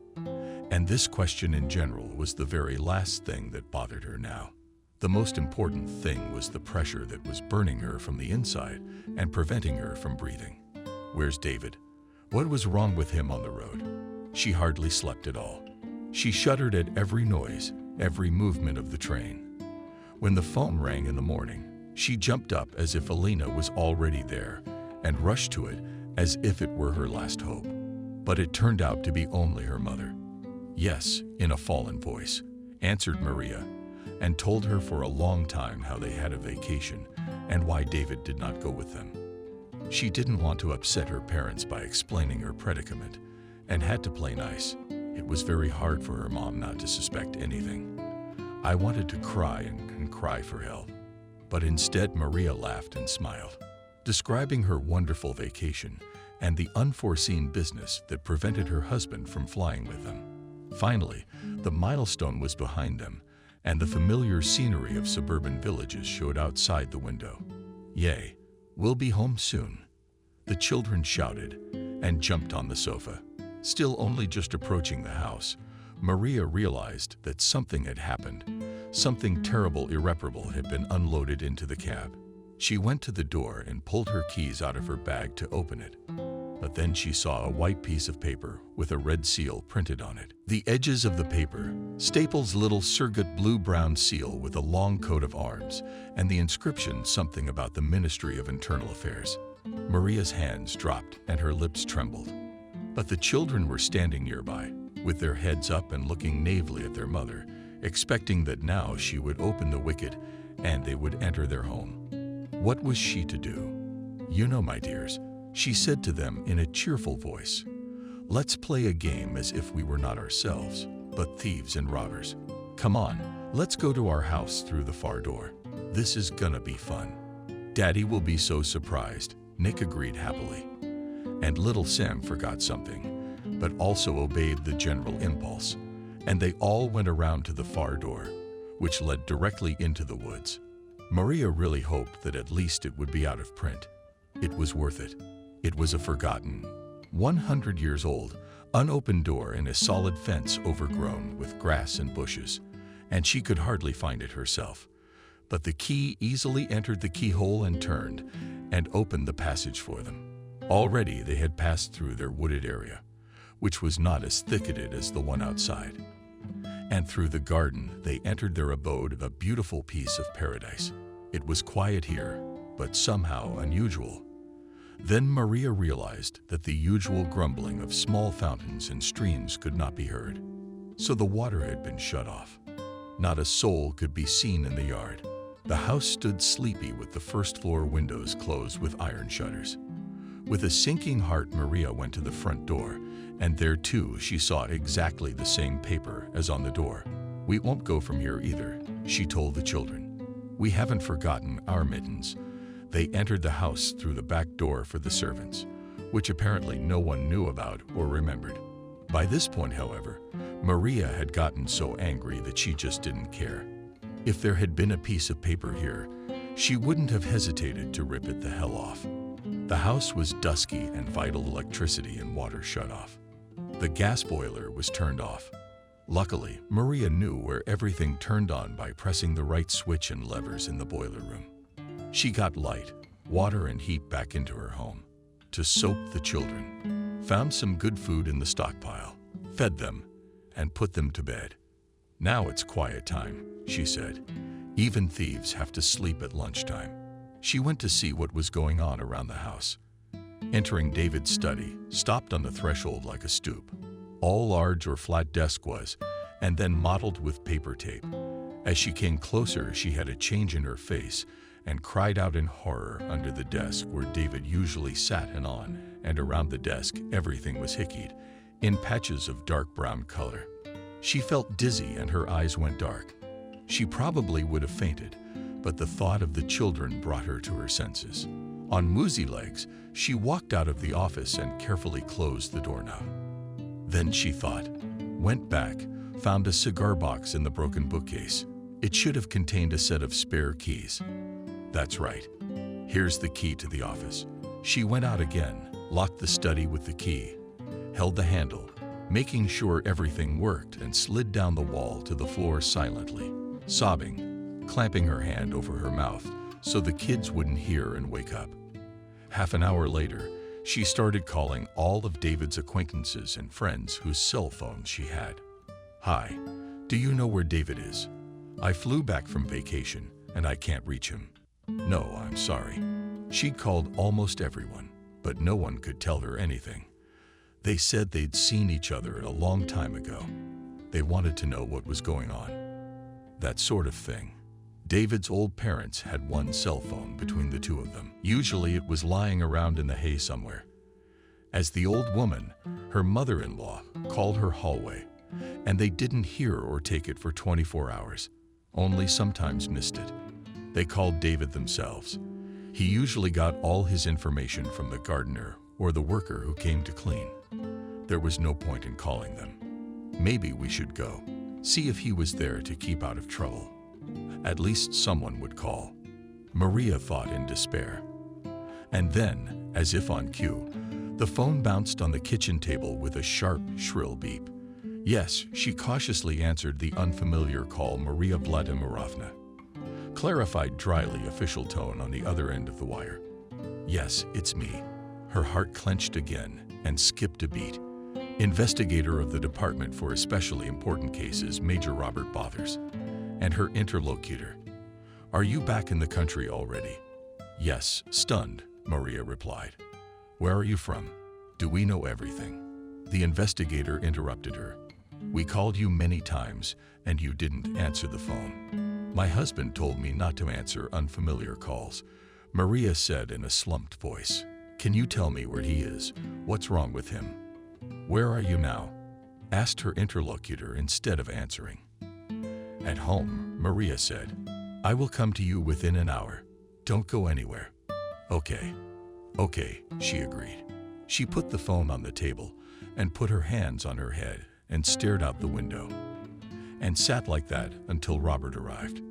and this question in general was the very last thing that bothered her now. The most important thing was the pressure that was burning her from the inside and preventing her from breathing. Where's David? What was wrong with him on the road? She hardly slept at all. She shuddered at every noise, every movement of the train. When the phone rang in the morning, she jumped up as if Alina was already there and rushed to it as if it were her last hope. But it turned out to be only her mother. Yes, in a fallen voice, answered Maria, and told her for a long time how they had a vacation and why David did not go with them. She didn't want to upset her parents by explaining her predicament and had to play nice. It was very hard for her mom not to suspect anything. I wanted to cry and cry for help, but instead Maria laughed and smiled, describing her wonderful vacation and the unforeseen business that prevented her husband from flying with them. Finally, the milestone was behind them, and the familiar scenery of suburban villages showed outside the window. Yay, we'll be home soon. The children shouted and jumped on the sofa. Still only just approaching the house, Maria realized that something had happened. Something terrible, irreparable had been unloaded into the cab. She went to the door and pulled her keys out of her bag to open it. But then she saw a white piece of paper with a red seal printed on it. The edges of the paper, Staples' little surrogate blue-brown seal with a long coat of arms, and the inscription something about the Ministry of Internal Affairs. Maria's hands dropped and her lips trembled. But the children were standing nearby, with their heads up and looking naively at their mother, expecting that now she would open the wicket and they would enter their home. What was she to do? "You know, my dears," she said to them in a cheerful voice, "let's play a game as if we were not ourselves, but thieves and robbers. Come on, let's go to our house through the far door. This is gonna be fun." "Daddy will be so surprised," Nick agreed happily. And little Sam forgot something, but also obeyed the general impulse, and they all went around to the far door, which led directly into the woods. Maria really hoped that at least it would be out of print. It was worth it. It was a forgotten, 100 years old, unopened door in a solid fence overgrown with grass and bushes, and she could hardly find it herself. But the key easily entered the keyhole and turned, and opened the passage for them. Already they had passed through their wooded area, which was not as thicketed as the one outside. And through the garden they entered their abode of a beautiful piece of paradise. It was quiet here, but somehow unusual. Then Maria realized that the usual grumbling of small fountains and streams could not be heard. So the water had been shut off. Not a soul could be seen in the yard. The house stood sleepy with the first-floor windows closed with iron shutters. With a sinking heart, Maria went to the front door, and there too she saw exactly the same paper as on the door. "We won't go from here either," she told the children. "We haven't forgotten our mittens." They entered the house through the back door for the servants, which apparently no one knew about or remembered. By this point, however, Maria had gotten so angry that she just didn't care. If there had been a piece of paper here, she wouldn't have hesitated to rip it the hell off. The house was dusky and vital electricity and water shut off. The gas boiler was turned off. Luckily, Maria knew where everything turned on by pressing the right switch and levers in the boiler room. She got light, water, and heat back into her home to soak the children, found some good food in the stockpile, fed them, and put them to bed. "Now it's quiet time," she said. "Even thieves have to sleep at lunchtime." She went to see what was going on around the house. Entering David's study, stopped on the threshold like a stoop. All large or flat desk was, and then mottled with paper tape. As she came closer, she had a change in her face and cried out in horror under the desk where David usually sat and on, and around the desk everything was hickeyed, in patches of dark brown color. She felt dizzy and her eyes went dark. She probably would have fainted, but the thought of the children brought her to her senses. On woozy legs, she walked out of the office and carefully closed the doorknob. Then she thought, went back, found a cigar box in the broken bookcase. It should have contained a set of spare keys. That's right. Here's the key to the office. She went out again, locked the study with the key, held the handle, making sure everything worked, and slid down the wall to the floor silently, sobbing, clamping her hand over her mouth so the kids wouldn't hear and wake up. Half an hour later, she started calling all of David's acquaintances and friends whose cell phones she had. "Hi, do you know where David is? I flew back from vacation and I can't reach him." "No, I'm sorry." She'd called almost everyone, but no one could tell her anything. They said they'd seen each other a long time ago. They wanted to know what was going on. That sort of thing. David's old parents had one cell phone between the two of them. Usually it was lying around in the hay somewhere. As the old woman, her mother-in-law, called her hallway, and they didn't hear or take it for 24 hours, only sometimes missed it. They called David themselves. He usually got all his information from the gardener or the worker who came to clean. There was no point in calling them. Maybe we should go, see if he was there to keep out of trouble. At least someone would call. Maria thought in despair. And then, as if on cue, the phone bounced on the kitchen table with a sharp, shrill beep. Yes, she cautiously answered the unfamiliar call. Maria Vladimirovna. Clarified dryly, official tone on the other end of the wire. "Yes, it's me. Her heart clenched again and skipped a beat. Investigator of the Department for Especially Important Cases, Major Robert Bothers, and her interlocutor. "Are you back in the country already?" "Yes," stunned, Maria replied. "Where are you from? Do we know everything?" The investigator interrupted her. "We called you many times and you didn't answer the phone." "My husband told me not to answer unfamiliar calls," Maria said in a slumped voice. "Can you tell me where he is? What's wrong with him?" "Where are you now?" asked her interlocutor instead of answering. "At home," Maria said. "I will come to you within an hour. Don't go anywhere." "Okay, she agreed. She put the phone on the table and put her hands on her head and stared out the window, and sat like that until Robert arrived.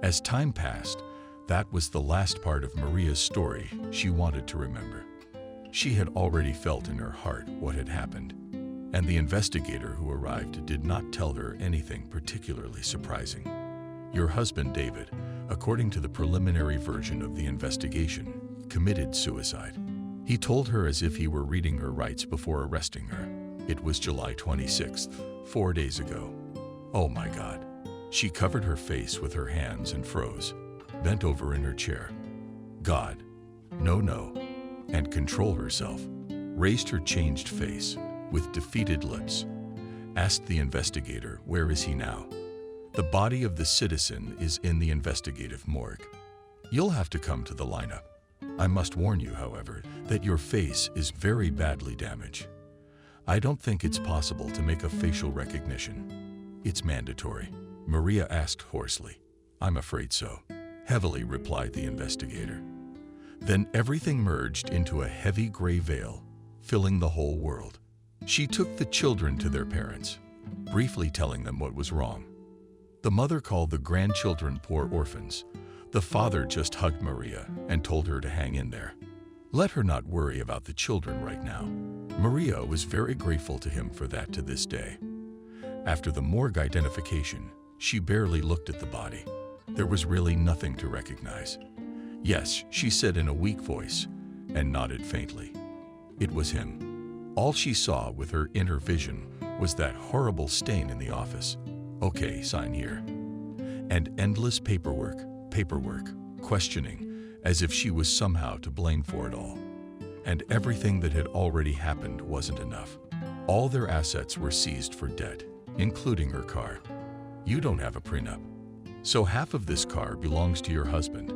As time passed, that was the last part of Maria's story she wanted to remember. She had already felt in her heart what had happened, and the investigator who arrived did not tell her anything particularly surprising. Your husband, David, according to the preliminary version of the investigation, committed suicide. He told her as if he were reading her rights before arresting her. It was July 26th, 4 days ago. Oh my God. She covered her face with her hands and froze, bent over in her chair. God. No. And control herself. Raised her changed face, with defeated lips. Asked the investigator, where is he now? The body of the citizen is in the investigative morgue. You'll have to come to the lineup. I must warn you, however, that your face is very badly damaged. I don't think it's possible to make a facial recognition. It's mandatory. Maria asked hoarsely. I'm afraid so. Heavily replied the investigator. Then everything merged into a heavy gray veil, filling the whole world. She took the children to their parents, briefly telling them what was wrong. The mother called the grandchildren poor orphans. The father just hugged Maria and told her to hang in there. Let her not worry about the children right now. Maria was very grateful to him for that to this day. After the morgue identification, she barely looked at the body. There was really nothing to recognize. Yes, she said in a weak voice, and nodded faintly. It was him. All she saw with her inner vision was that horrible stain in the office. Okay, sign here. And endless paperwork, questioning, as if she was somehow to blame for it all. And everything that had already happened wasn't enough. All their assets were seized for debt, including her car. You don't have a prenup. So half of this car belongs to your husband.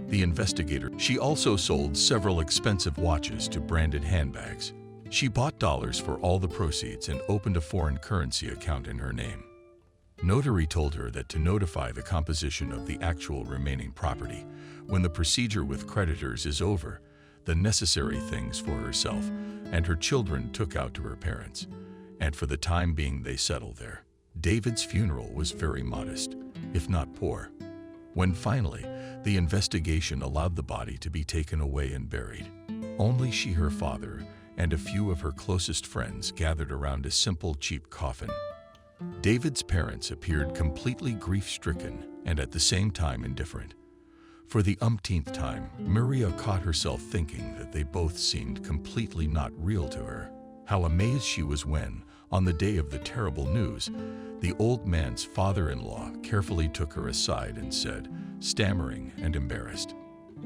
The investigator. She also sold several expensive watches to branded handbags. She bought dollars for all the proceeds and opened a foreign currency account in her name. Notary told her that to notify the composition of the actual remaining property when the procedure with creditors is over, the necessary things for herself and her children took out to her parents, and for the time being they settled there. David's funeral was very modest, if not poor. When finally, the investigation allowed the body to be taken away and buried, only she, her father, and a few of her closest friends gathered around a simple, cheap coffin. David's parents appeared completely grief-stricken and at the same time indifferent. For the umpteenth time, Maria caught herself thinking that they both seemed completely not real to her. How amazed she was when, on the day of the terrible news, the old man's father-in-law carefully took her aside and said, stammering and embarrassed,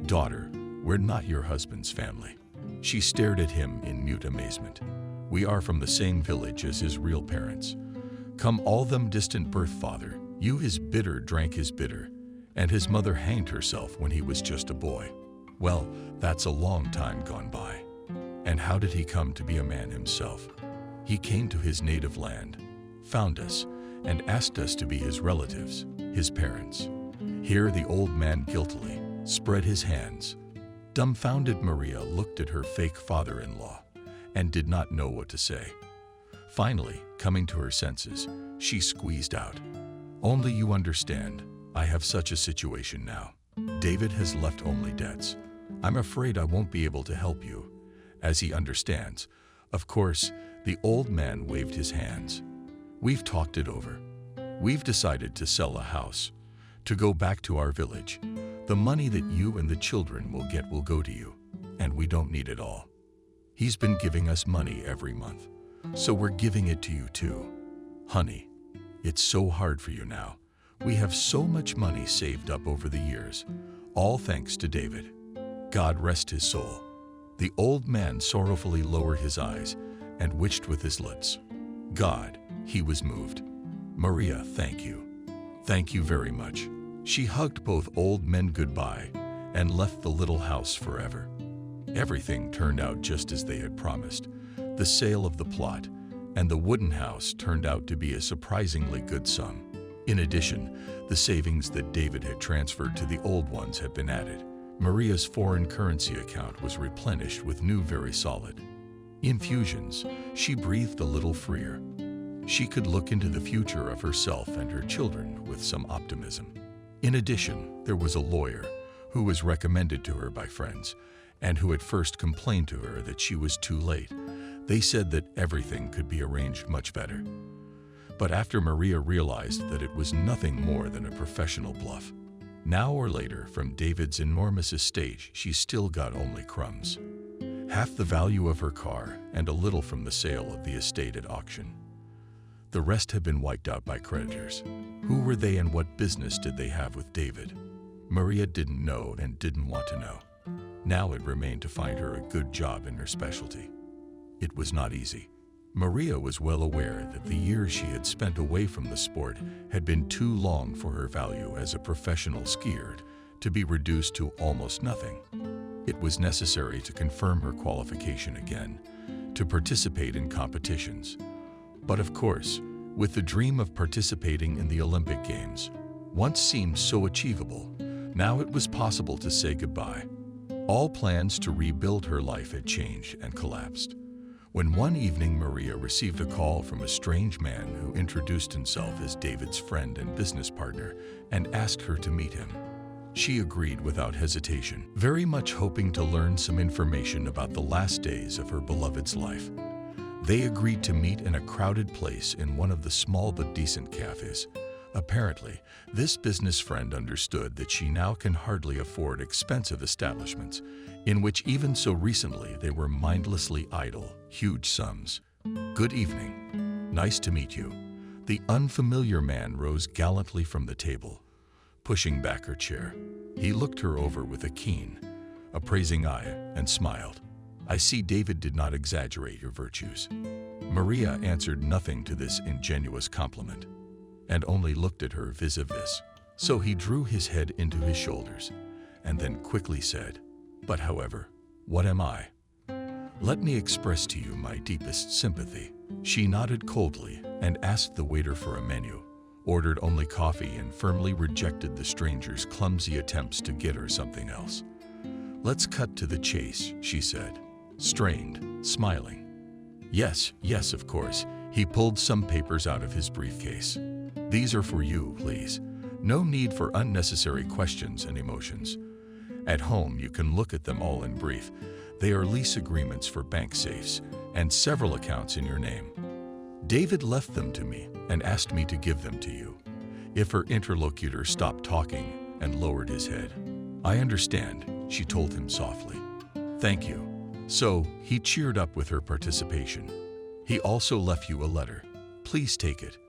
"Daughter, we're not your husband's family." She stared at him in mute amazement. "We are from the same village as his real parents. Come all them distant birth father, you his bitter drank his bitter, and his mother hanged herself when he was just a boy. Well, that's a long time gone by. And how did he come to be a man himself? He came to his native land, found us, and asked us to be his relatives, his parents." Here the old man guiltily spread his hands. Dumbfounded Maria looked at her fake father-in-law and did not know what to say. Finally, coming to her senses, she squeezed out, "Only you understand, I have such a situation now. David has left only debts. I'm afraid I won't be able to help you." As he understands, of course, the old man waved his hands. "We've talked it over. We've decided to sell a house, to go back to our village. The money that you and the children will get will go to you, and we don't need it all. He's been giving us money every month, so we're giving it to you too. Honey, it's so hard for you now. We have so much money saved up over the years, all thanks to David. God rest his soul." The old man sorrowfully lowered his eyes and wished with his lips. God, he was moved. "Maria, thank you. Thank you very much." She hugged both old men goodbye and left the little house forever. Everything turned out just as they had promised. The sale of the plot and the wooden house turned out to be a surprisingly good sum. In addition, the savings that David had transferred to the old ones had been added. Maria's foreign currency account was replenished with new very solid infusions. She breathed a little freer. She could look into the future of herself and her children with some optimism. In addition, there was a lawyer who was recommended to her by friends and who at first complained to her that she was too late. They said that everything could be arranged much better. But after Maria realized that it was nothing more than a professional bluff, now or later from David's enormous estate she still got only crumbs. Half the value of her car and a little from the sale of the estate at auction. The rest had been wiped out by creditors. Who were they and what business did they have with David? Maria didn't know and didn't want to know. Now it remained to find her a good job in her specialty. It was not easy. Maria was well aware that the years she had spent away from the sport had been too long for her value as a professional skier to be reduced to almost nothing. It was necessary to confirm her qualification again, to participate in competitions. But of course, with the dream of participating in the Olympic Games, once seemed so achievable, now it was possible to say goodbye. All plans to rebuild her life had changed and collapsed. When one evening Maria received a call from a strange man who introduced himself as David's friend and business partner and asked her to meet him. She agreed without hesitation, very much hoping to learn some information about the last days of her beloved's life. They agreed to meet in a crowded place in one of the small but decent cafes. Apparently, this business friend understood that she now can hardly afford expensive establishments, in which even so recently they were mindlessly idle, huge sums. "Good evening. Nice to meet you." The unfamiliar man rose gallantly from the table, pushing back her chair. He looked her over with a keen, appraising eye and smiled. "I see David did not exaggerate your virtues." Maria answered nothing to this ingenuous compliment, and only looked at her vis-a-vis. So he drew his head into his shoulders, and then quickly said, "But however, what am I? Let me express to you my deepest sympathy." She nodded coldly and asked the waiter for a menu, ordered only coffee and firmly rejected the stranger's clumsy attempts to get her something else. "Let's cut to the chase," she said, strained, smiling. Yes, of course." He pulled some papers out of his briefcase. "These are for you, please. No need for unnecessary questions and emotions. At home, you can look at them all in brief. They are lease agreements for bank safes and several accounts in your name. David left them to me and asked me to give them to you." If her interlocutor stopped talking and lowered his head. "I understand," she told him softly. "Thank you." So he cheered up with her participation. "He also left you a letter. Please take it.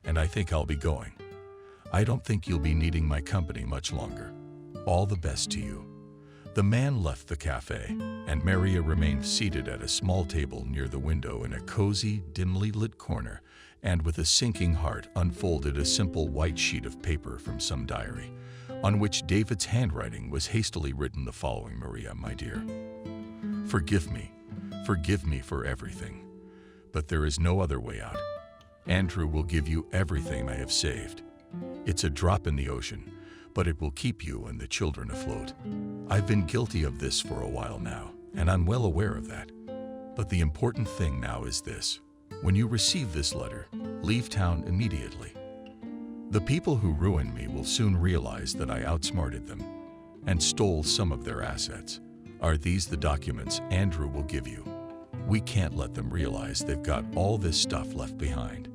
And I think I'll be going. I don't think you'll be needing my company much longer. All the best to you." The man left the cafe, and Maria remained seated at a small table near the window in a cozy, dimly lit corner, and with a sinking heart unfolded a simple white sheet of paper from some diary, on which David's handwriting was hastily written the following: "Maria, my dear, forgive me for everything, but there is no other way out. Andrew will give you everything I have saved. It's a drop in the ocean, but it will keep you and the children afloat. I've been guilty of this for a while now, and I'm well aware of that. But the important thing now is this: when you receive this letter, leave town immediately. The people who ruined me will soon realize that I outsmarted them and stole some of their assets. Are these the documents Andrew will give you? We can't let them realize they've got all this stuff left behind.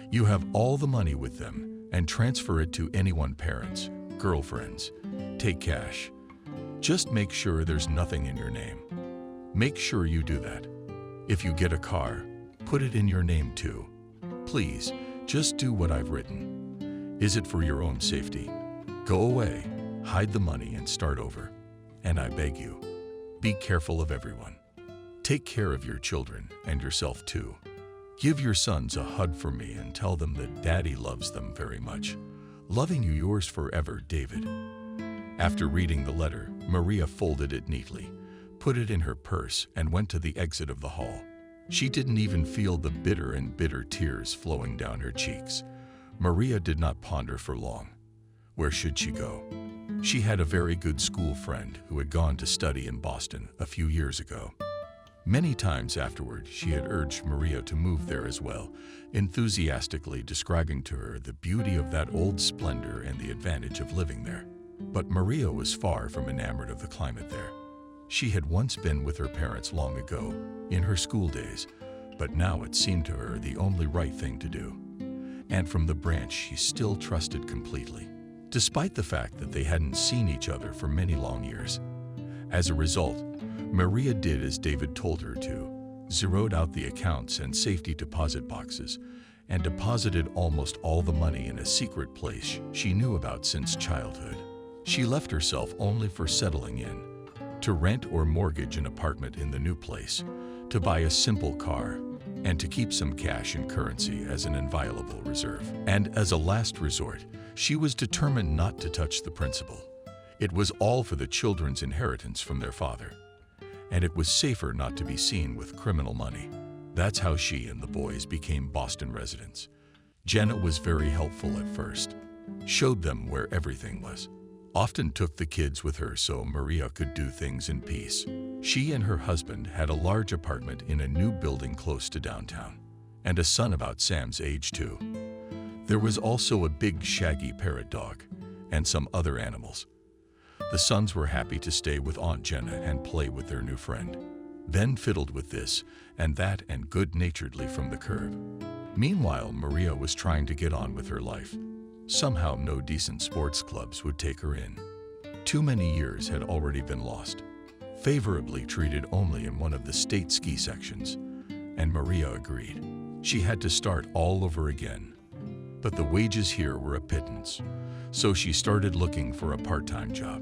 You have all the money with them and transfer it to anyone, parents, girlfriends. Take cash. Just make sure there's nothing in your name. Make sure you do that. If you get a car, put it in your name too. Please, just do what I've written. Is it for your own safety? Go away, hide the money and start over. And I beg you, be careful of everyone. Take care of your children and yourself too. Give your sons a hug from me and tell them that Daddy loves them very much. Loving you, yours forever, David. After reading the letter, Maria folded it neatly, put it in her purse, and went to the exit of the hall. She didn't even feel the bitter tears flowing down her cheeks. Maria did not ponder for long. Where should she go? She had a very good school friend who had gone to study in Boston a few years ago. Many times afterward, she had urged Maria to move there as well, enthusiastically describing to her the beauty of that old splendor and the advantage of living there. But Maria was far from enamored of the climate there. She had once been with her parents long ago, in her school days, but now it seemed to her the only right thing to do. And from the branch she still trusted completely, despite the fact that they hadn't seen each other for many long years. As a result, Maria did as David told her to, zeroed out the accounts and safety deposit boxes, and deposited almost all the money in a secret place she knew about since childhood. She left herself only for settling in, to rent or mortgage an apartment in the new place, to buy a simple car, and to keep some cash and currency as an inviolable reserve. And as a last resort, she was determined not to touch the principal. It was all for the children's inheritance from their father, and it was safer not to be seen with criminal money. That's how she and the boys became Boston residents. Jenna was very helpful at first, showed them where everything was, often took the kids with her so Maria could do things in peace. She and her husband had a large apartment in a new building close to downtown, and a son about Sam's age too. There was also a big shaggy parrot dog, and some other animals. The sons were happy to stay with Aunt Jenna and play with their new friend. Ben fiddled with this and that and good-naturedly from the curb. Meanwhile, Maria was trying to get on with her life. Somehow no decent sports clubs would take her in. Too many years had already been lost. Favorably treated only in one of the state ski sections, and Maria agreed. She had to start all over again. But the wages here were a pittance, so she started looking for a part-time job,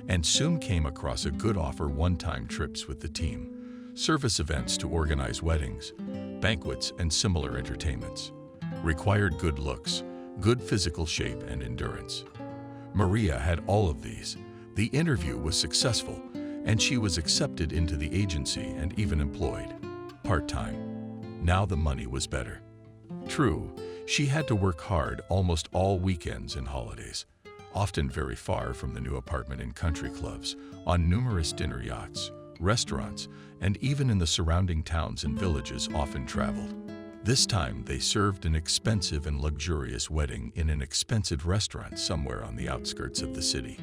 and soon came across a good offer: one-time trips with the team, service events to organize weddings, banquets, and similar entertainments. Required good looks, good physical shape, and endurance. Maria had all of these. The interview was successful, and she was accepted into the agency and even employed part-time. Now the money was better. True, she had to work hard almost all weekends and holidays, often very far from the new apartment in country clubs, on numerous dinner yachts, restaurants, and even in the surrounding towns and villages often traveled. This time they served an expensive and luxurious wedding in an expensive restaurant somewhere on the outskirts of the city,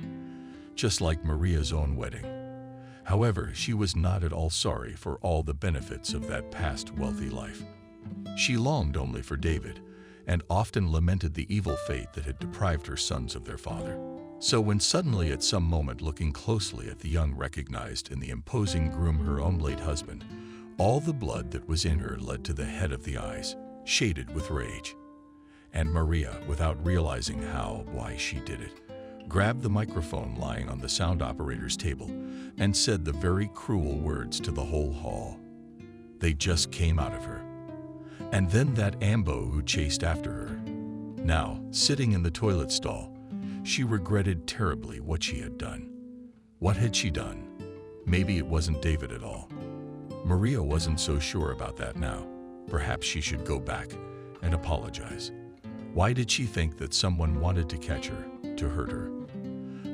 just like Maria's own wedding. However, she was not at all sorry for all the benefits of that past wealthy life. She longed only for David, and often lamented the evil fate that had deprived her sons of their father. So when suddenly at some moment, looking closely at the young, recognized in the imposing groom her own late husband, all the blood that was in her led to the head of the eyes, shaded with rage. And Maria, without realizing why she did it, grabbed the microphone lying on the sound operator's table and said the very cruel words to the whole hall. They just came out of her. And then that Ambo who chased after her. Now, sitting in the toilet stall, she regretted terribly what she had done. What had she done? Maybe it wasn't David at all. Maria wasn't so sure about that now. Perhaps she should go back and apologize. Why did she think that someone wanted to catch her, to hurt her?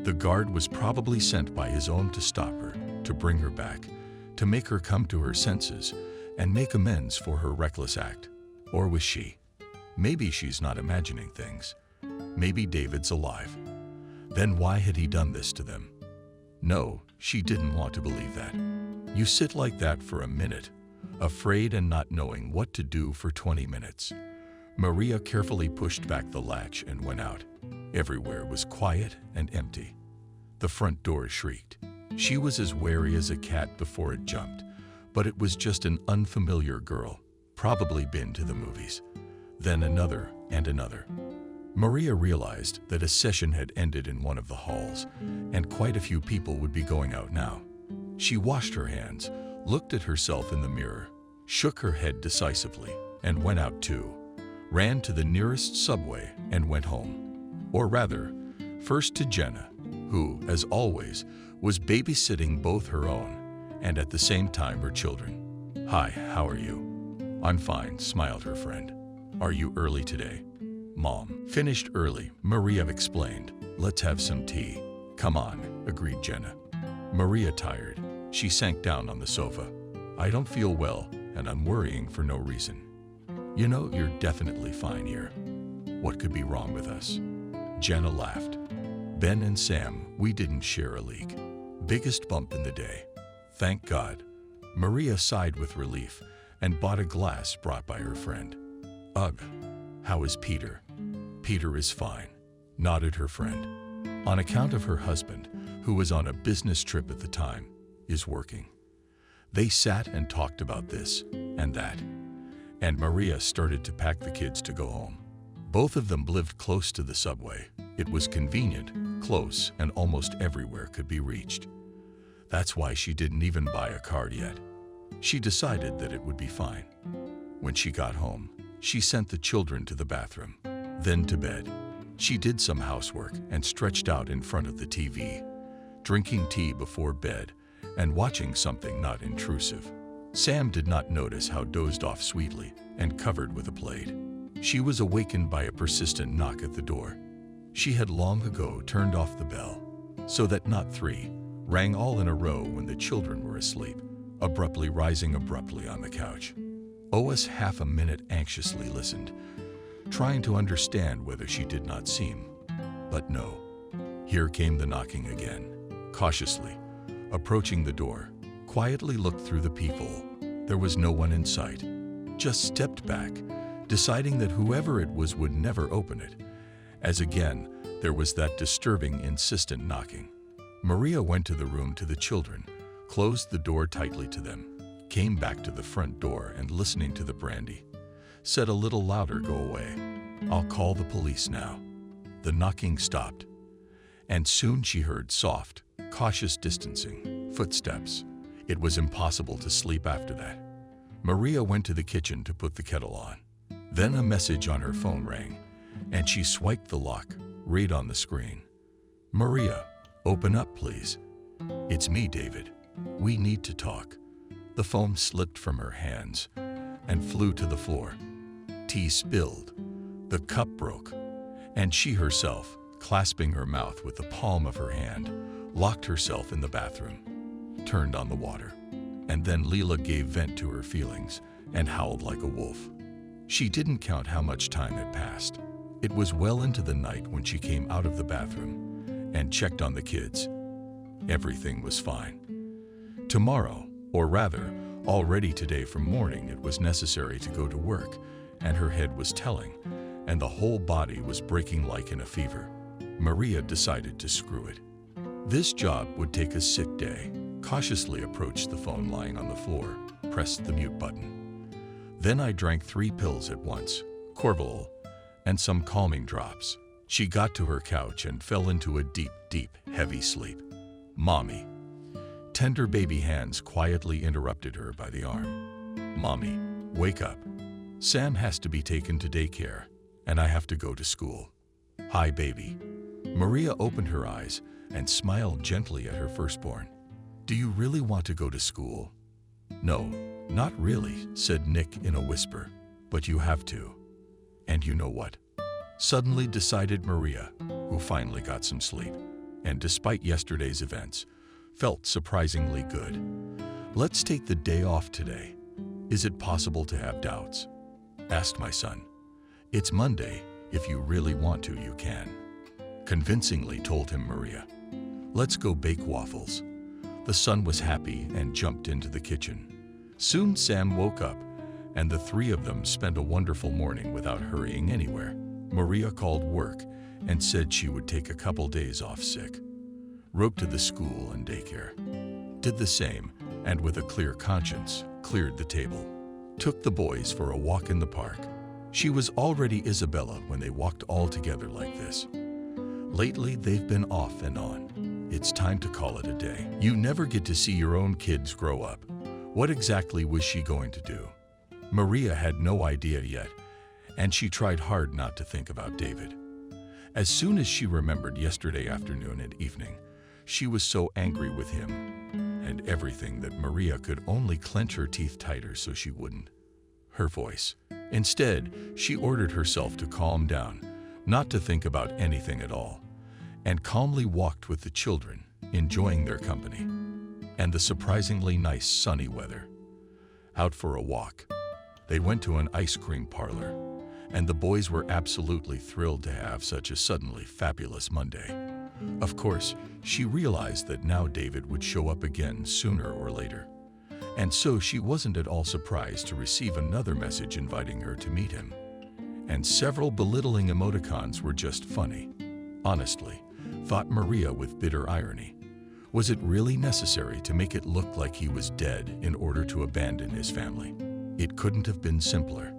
The guard was probably sent by his own to stop her, to bring her back, to make her come to her senses and make amends for her reckless act. Or was she? Maybe she's not imagining things. Maybe David's alive. Then why had he done this to them? No, she didn't want to believe that. You sit like that for a minute, afraid and not knowing what to do for 20 minutes. Maria carefully pushed back the latch and went out. Everywhere was quiet and empty. The front door shrieked. She was as wary as a cat before it jumped, but it was just an unfamiliar girl, probably been to the movies. Then another and another. Maria realized that a session had ended in one of the halls, and quite a few people would be going out now. She washed her hands, looked at herself in the mirror, shook her head decisively, and went out too. Ran to the nearest subway and went home. Or rather, first to Jenna, who, as always, was babysitting both her own and at the same time her children. "Hi, how are you?" "I'm fine," smiled her friend. "Are you early today?" "Mom finished early," Maria explained. "Let's have some tea." "Come on," agreed Jenna. Maria tired. She sank down on the sofa. "I don't feel well, and I'm worrying for no reason." "You know, you're definitely fine here. What could be wrong with us?" Jenna laughed. "Ben and Sam, we didn't share a leak. Biggest bump in the day. Thank God." Maria sighed with relief and bought a glass brought by her friend. "Ugh, how is Peter?" "Peter is fine," nodded her friend. "On account of her husband, who was on a business trip at the time, is working." They sat and talked about this and that, and Maria started to pack the kids to go home. Both of them lived close to the subway. It was convenient, close, and almost everywhere could be reached. That's why she didn't even buy a card yet. She decided that it would be fine. When she got home, she sent the children to the bathroom, then to bed. She did some housework and stretched out in front of the TV, drinking tea before bed and watching something not intrusive. Sam did not notice how dozed off sweetly and covered with a plaid. She was awakened by a persistent knock at the door. She had long ago turned off the bell, so that not three rang all in a row when the children were asleep, rising abruptly on the couch. Ois half a minute anxiously listened, trying to understand whether she did not seem. But no. Here came the knocking again. Cautiously, approaching the door, quietly looked through the peephole. There was no one in sight. Just stepped back, deciding that whoever it was would never open it, as again there was that disturbing, insistent knocking. Maria went to the room to the children, closed the door tightly to them, came back to the front door and, listening to the brandy, said a little louder, "Go away. I'll call the police now." The knocking stopped, and soon she heard soft, cautious distancing, footsteps. It was impossible to sleep after that. Maria went to the kitchen to put the kettle on. Then a message on her phone rang, and she swiped the lock, read on the screen. "Maria, open up, please. It's me, David. We need to talk." The phone slipped from her hands and flew to the floor. Tea spilled, the cup broke, and she herself, clasping her mouth with the palm of her hand, locked herself in the bathroom, turned on the water, and then Leela gave vent to her feelings and howled like a wolf. She didn't count how much time had passed. It was well into the night when she came out of the bathroom and checked on the kids. Everything was fine. Tomorrow, or rather, already today from morning, it was necessary to go to work, and her head was telling, and the whole body was breaking like in a fever. Maria decided to screw it. This job would take a sick day. Cautiously approached the phone lying on the floor, pressed the mute button. Then I drank 3 pills at once, Corvalol, and some calming drops. She got to her couch and fell into a deep, deep, heavy sleep. "Mommy." Tender baby hands quietly interrupted her by the arm. "Mommy, wake up. Sam has to be taken to daycare, and I have to go to school." "Hi, baby." Maria opened her eyes and smiled gently at her firstborn. "Do you really want to go to school?" "No, not really," said Nick in a whisper, "but you have to." "And you know what?" suddenly decided Maria, who finally got some sleep, and despite yesterday's events, felt surprisingly good. "Let's take the day off today. Is it possible to have doubts?" asked my son. "It's Monday. If you really want to, you can," convincingly told him Maria. "Let's go bake waffles." The son was happy and jumped into the kitchen. Soon Sam woke up, and the 3 of them spent a wonderful morning without hurrying anywhere. Maria called work and said she would take a couple days off sick. Wrote to the school and daycare. Did the same, and with a clear conscience, cleared the table, took the boys for a walk in the park. She was already Isabella when they walked all together like this. Lately, they've been off and on. It's time to call it a day. You never get to see your own kids grow up. What exactly was she going to do? Maria had no idea yet, and she tried hard not to think about David. As soon as she remembered yesterday afternoon and evening, she was so angry with him and everything that Maria could only clench her teeth tighter so she wouldn't. Her voice. Instead, she ordered herself to calm down, not to think about anything at all, and calmly walked with the children, enjoying their company and the surprisingly nice sunny weather. Out for a walk. They went to an ice cream parlor, and the boys were absolutely thrilled to have such a suddenly fabulous Monday. Of course, she realized that now David would show up again sooner or later, and so she wasn't at all surprised to receive another message inviting her to meet him. And several belittling emoticons were just funny. Honestly, thought Maria with bitter irony. Was it really necessary to make it look like he was dead in order to abandon his family? It couldn't have been simpler.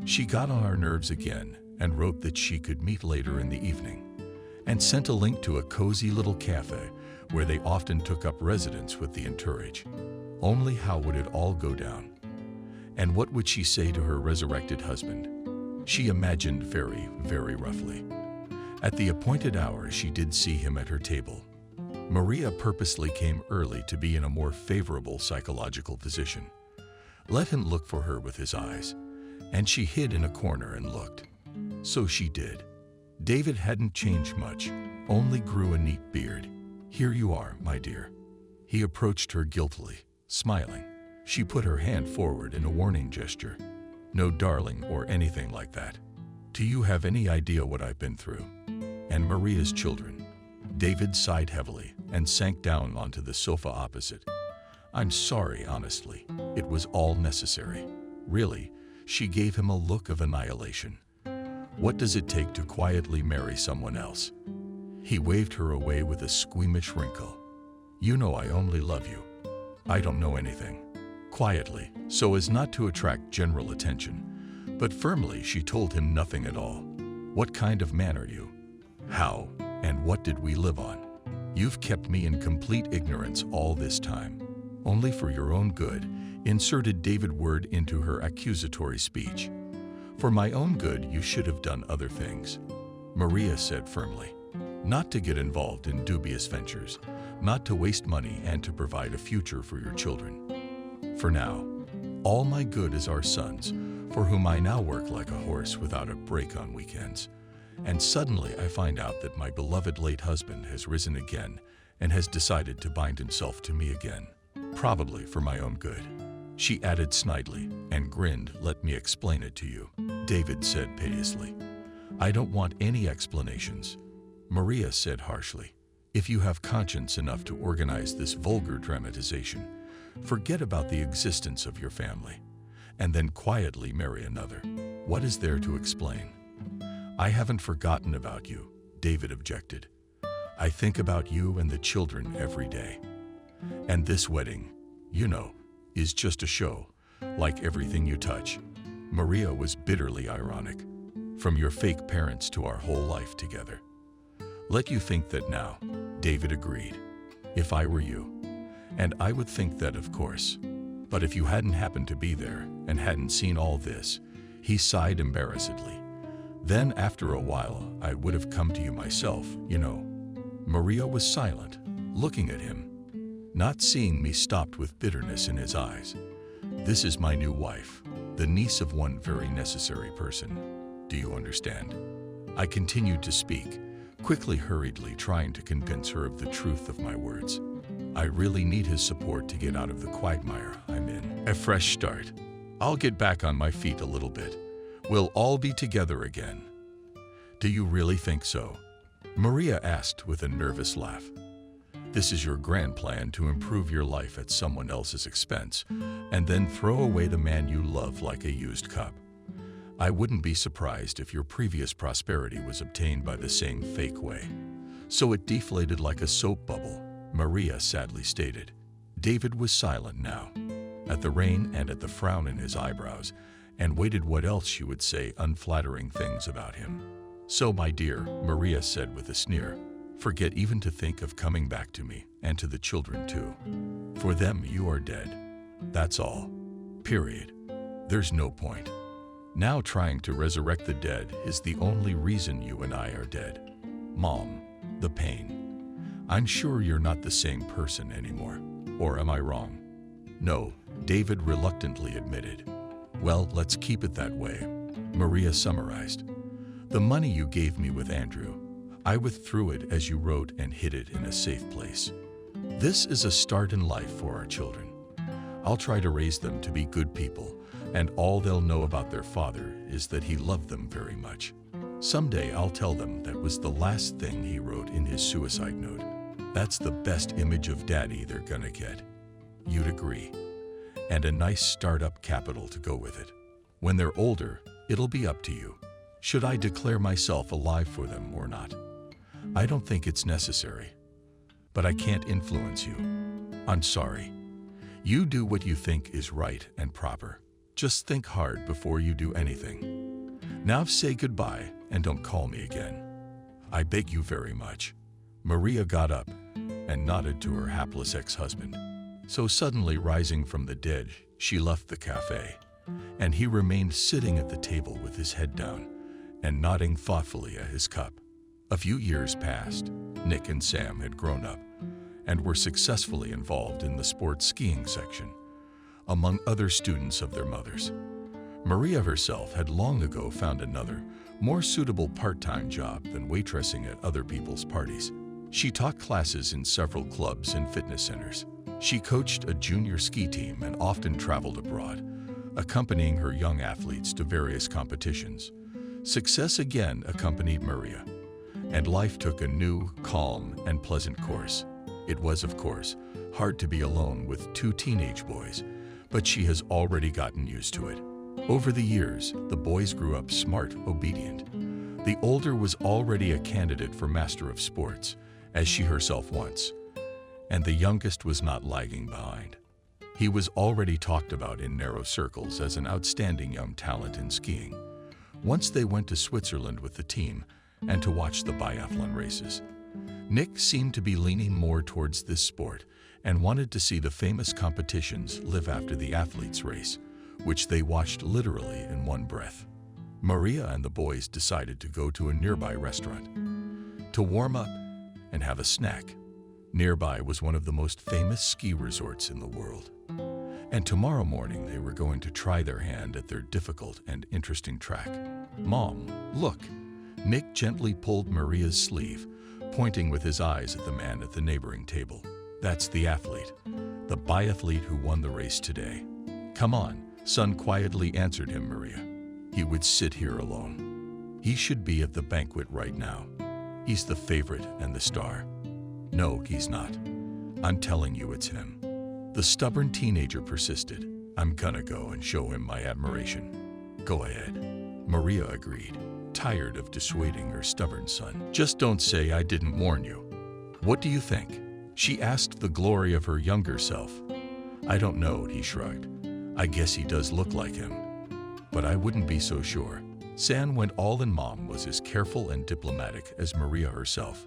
She got on our nerves again and wrote that she could meet later in the evening, and sent a link to a cozy little cafe where they often took up residence with the entourage. Only how would it all go down? And what would she say to her resurrected husband? She imagined very, very roughly. At the appointed hour, she did see him at her table. Maria purposely came early to be in a more favorable psychological position. Let him look for her with his eyes, and she hid in a corner and looked. So she did. David hadn't changed much, only grew a neat beard. Here you are, my dear. He approached her guiltily, smiling. She put her hand forward in a warning gesture. No darling or anything like that. Do you have any idea what I've been through? And Maria's children. David sighed heavily and sank down onto the sofa opposite. I'm sorry, honestly. It was all necessary. Really, she gave him a look of annihilation. What does it take to quietly marry someone else? He waved her away with a squeamish wrinkle. You know I only love you. I don't know anything. Quietly, so as not to attract general attention, but firmly she told him nothing at all. What kind of man are you? How and what did we live on? You've kept me in complete ignorance all this time. Only for your own good, inserted David Word into her accusatory speech. For my own good, you should have done other things, Maria said firmly. Not to get involved in dubious ventures, not to waste money, and to provide a future for your children. For now, all my good is our sons, for whom I now work like a horse without a break on weekends. And suddenly I find out that my beloved late husband has risen again and has decided to bind himself to me again, probably for my own good. She added snidely and grinned, let me explain it to you, David said piteously. I don't want any explanations, Maria said harshly. If you have conscience enough to organize this vulgar dramatization, forget about the existence of your family, and then quietly marry another. What is there to explain? I haven't forgotten about you, David objected. I think about you and the children every day. And this wedding, you know, is just a show, like everything you touch. Maria was bitterly ironic. From your fake parents to our whole life together. Let you think that now, David agreed. If I were you. And I would think that, of course. But if you hadn't happened to be there and hadn't seen all this, he sighed embarrassedly. Then after a while, I would have come to you myself, you know. Maria was silent, looking at him. Not seeing me, stopped with bitterness in his eyes. This is my new wife, the niece of one very necessary person. Do you understand? I continued to speak, quickly, hurriedly, trying to convince her of the truth of my words. I really need his support to get out of the quagmire I'm in. A fresh start. I'll get back on my feet a little bit. We'll all be together again. Do you really think so? Maria asked with a nervous laugh. This is your grand plan to improve your life at someone else's expense, and then throw away the man you love like a used cup. I wouldn't be surprised if your previous prosperity was obtained by the same fake way. So it deflated like a soap bubble, Maria sadly stated. David was silent now. at the rain and at the frown in his eyebrows, and waited what else she would say unflattering things about him. "So, my dear," Maria said with a sneer, "forget even to think of coming back to me, and to the children too. For them you are dead. That's all. Period. There's no point. Now trying to resurrect the dead is the only reason you and I are dead. Mom, the pain. I'm sure you're not the same person anymore. Or am I wrong?" "No," David reluctantly admitted. "Well, let's keep it that way," Maria summarized. "The money you gave me with Andrew, I withdrew it as you wrote and hid it in a safe place. This is a start in life for our children. I'll try to raise them to be good people, and all they'll know about their father is that he loved them very much. Someday I'll tell them that was the last thing he wrote in his suicide note. That's the best image of Daddy they're gonna get. You'd agree. And a nice startup capital to go with it. When they're older, it'll be up to you. Should I declare myself alive for them or not? I don't think it's necessary. But I can't influence you. I'm sorry. You do what you think is right and proper. Just think hard before you do anything. Now say goodbye and don't call me again. I beg you very much." Maria got up and nodded to her hapless ex-husband. So suddenly rising from the dead, she left the cafe, and he remained sitting at the table with his head down and nodding thoughtfully at his cup. A few years passed. Nick and Sam had grown up and were successfully involved in the sports skiing section, among other students of their mothers. Maria herself had long ago found another, more suitable part-time job than waitressing at other people's parties. She taught classes in several clubs and fitness centers. She coached a junior ski team and often traveled abroad, accompanying her young athletes to various competitions. Success again accompanied Maria, and life took a new, calm, and pleasant course. It was, of course, hard to be alone with two teenage boys, but she has already gotten used to it. Over the years, the boys grew up smart, obedient. The older was already a candidate for Master of Sports, as she herself once, and the youngest was not lagging behind. He was already talked about in narrow circles as an outstanding young talent in skiing. Once they went to Switzerland with the team and to watch the biathlon races. Nick seemed to be leaning more towards this sport and wanted to see the famous competitions live after the athletes' race, which they watched literally in one breath. Maria and the boys decided to go to a nearby restaurant to warm up and have a snack. Nearby was one of the most famous ski resorts in the world. And tomorrow morning they were going to try their hand at their difficult and interesting track. "Mom, look." Nick gently pulled Maria's sleeve, pointing with his eyes at the man at the neighboring table. "That's the athlete, the biathlete who won the race today." "Come on," son quietly answered him Maria. "He would sit here alone. He should be at the banquet right now. He's the favorite and the star." "No, he's not. I'm telling you it's him." The stubborn teenager persisted. "I'm gonna go and show him my admiration." "Go ahead," Maria agreed, tired of dissuading her stubborn son. "Just don't say I didn't warn you." "What do you think?" she asked the glory of her younger self. "I don't know," he shrugged. "I guess he does look like him, but I wouldn't be so sure." San went all in. Mom was as careful and diplomatic as Maria herself,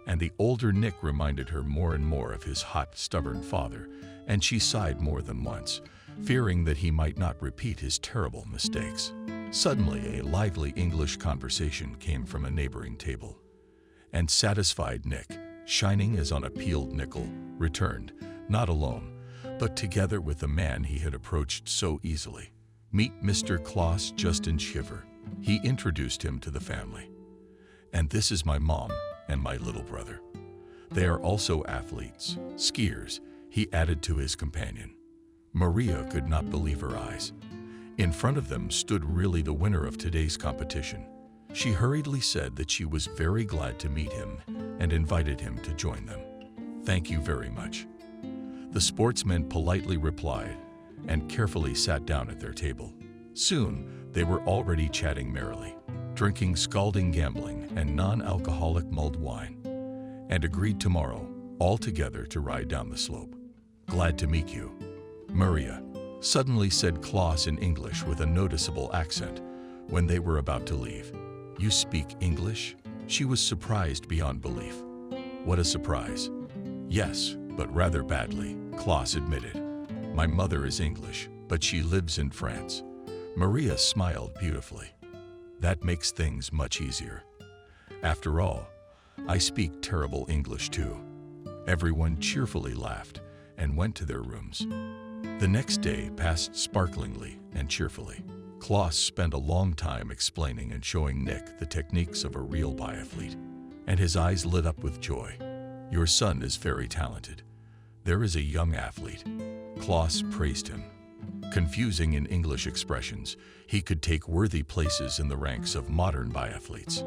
and the older Nick reminded her more and more of his hot, stubborn father, and she sighed more than once, fearing that he might not repeat his terrible mistakes. Suddenly, a lively English conversation came from a neighboring table, and satisfied Nick, shining as on a peeled nickel, returned, not alone, but together with the man he had approached so easily. "Meet Mr. Klaus Justin Schiffer." He introduced him to the family. "And this is my mom and my little brother. They are also athletes, skiers," he added to his companion. Maria could not believe her eyes. In front of them stood really the winner of today's competition. She hurriedly said that she was very glad to meet him and invited him to join them. "Thank you very much." The sportsman politely replied and carefully sat down at their table. Soon, they were already chatting merrily, drinking scalding gambling and non-alcoholic mulled wine, and agreed tomorrow, all together, to ride down the slope. "Glad to meet you." Maria, suddenly said Klaus in English with a noticeable accent when they were about to leave. You speak English? She was surprised beyond belief. What a surprise. Yes, but rather badly, Klaus admitted. My mother is English, but she lives in France. Maria smiled beautifully. That makes things much easier. After all, I speak terrible English too. Everyone cheerfully laughed and went to their rooms. The next day passed sparklingly and cheerfully. Klaus spent a long time explaining and showing Nick the techniques of a real biathlete, and his eyes lit up with joy. Your son is very talented. There is a young athlete. Klaus praised him. Confusing in English expressions, he could take worthy places in the ranks of modern biathletes.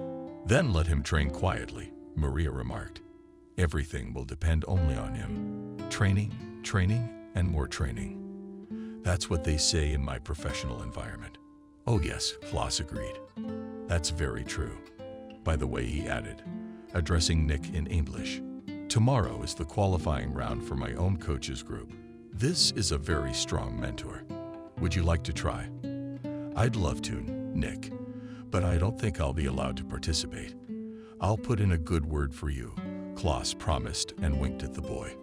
Then let him train quietly, Maria remarked. Everything will depend only on him. Training, training, and more training. That's what they say in my professional environment. Oh yes, Klaus agreed. That's very true. By the way, he added, addressing Nick in English. Tomorrow is the qualifying round for my own coaches group. This is a very strong mentor. Would you like to try? I'd love to, Nick, but I don't think I'll be allowed to participate. I'll put in a good word for you, Klaus promised and winked at the boy.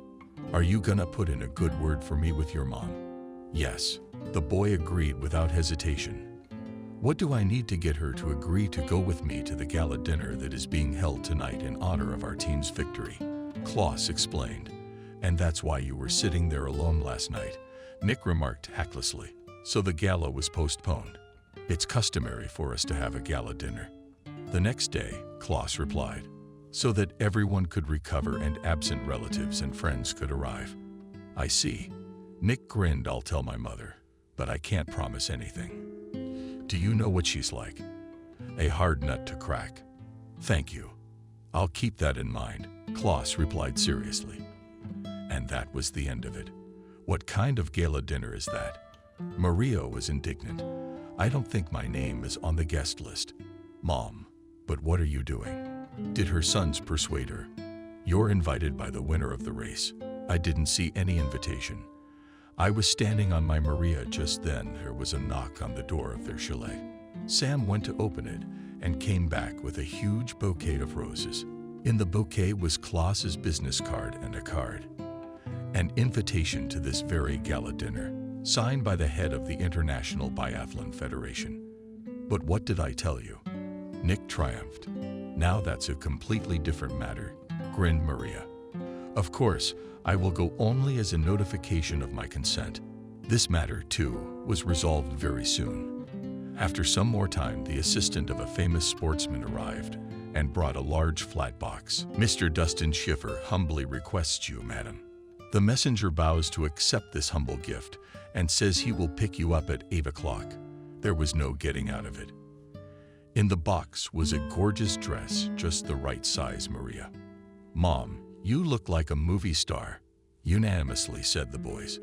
Are you gonna put in a good word for me with your mom? Yes, the boy agreed without hesitation. What do I need to get her to agree to go with me to the gala dinner that is being held tonight in honor of our team's victory? Klaus explained. And that's why you were sitting there alone last night, Nick remarked hacklessly. So the gala was postponed. It's customary for us to have a gala dinner. The next day, Klaus replied, so that everyone could recover and absent relatives and friends could arrive. I see. Nick grinned. I'll tell my mother, but I can't promise anything. Do you know what she's like? A hard nut to crack. Thank you. I'll keep that in mind, Klaus replied seriously. And that was the end of it. What kind of gala dinner is that? Maria was indignant. I don't think my name is on the guest list. Mom, but what are you doing? Did her sons persuade her? You're invited by the winner of the race. I didn't see any invitation. I was standing on my Maria just then. There was a knock on the door of their chalet. Sam went to open it and came back with a huge bouquet of roses. In the bouquet was Klaus's business card and a card. An invitation to this very gala dinner, signed by the head of the International Biathlon Federation. But what did I tell you? Nick triumphed. Now that's a completely different matter, grinned Maria. Of course, I will go only as a notification of my consent. This matter, too, was resolved very soon. After some more time, the assistant of a famous sportsman arrived and brought a large flat box. Mr. Dustin Schiffer humbly requests you, madam. The messenger bows to accept this humble gift and says he will pick you up at 8 o'clock. There was no getting out of it. In the box was a gorgeous dress, just the right size, Maria. Mom, you look like a movie star, unanimously said the boys.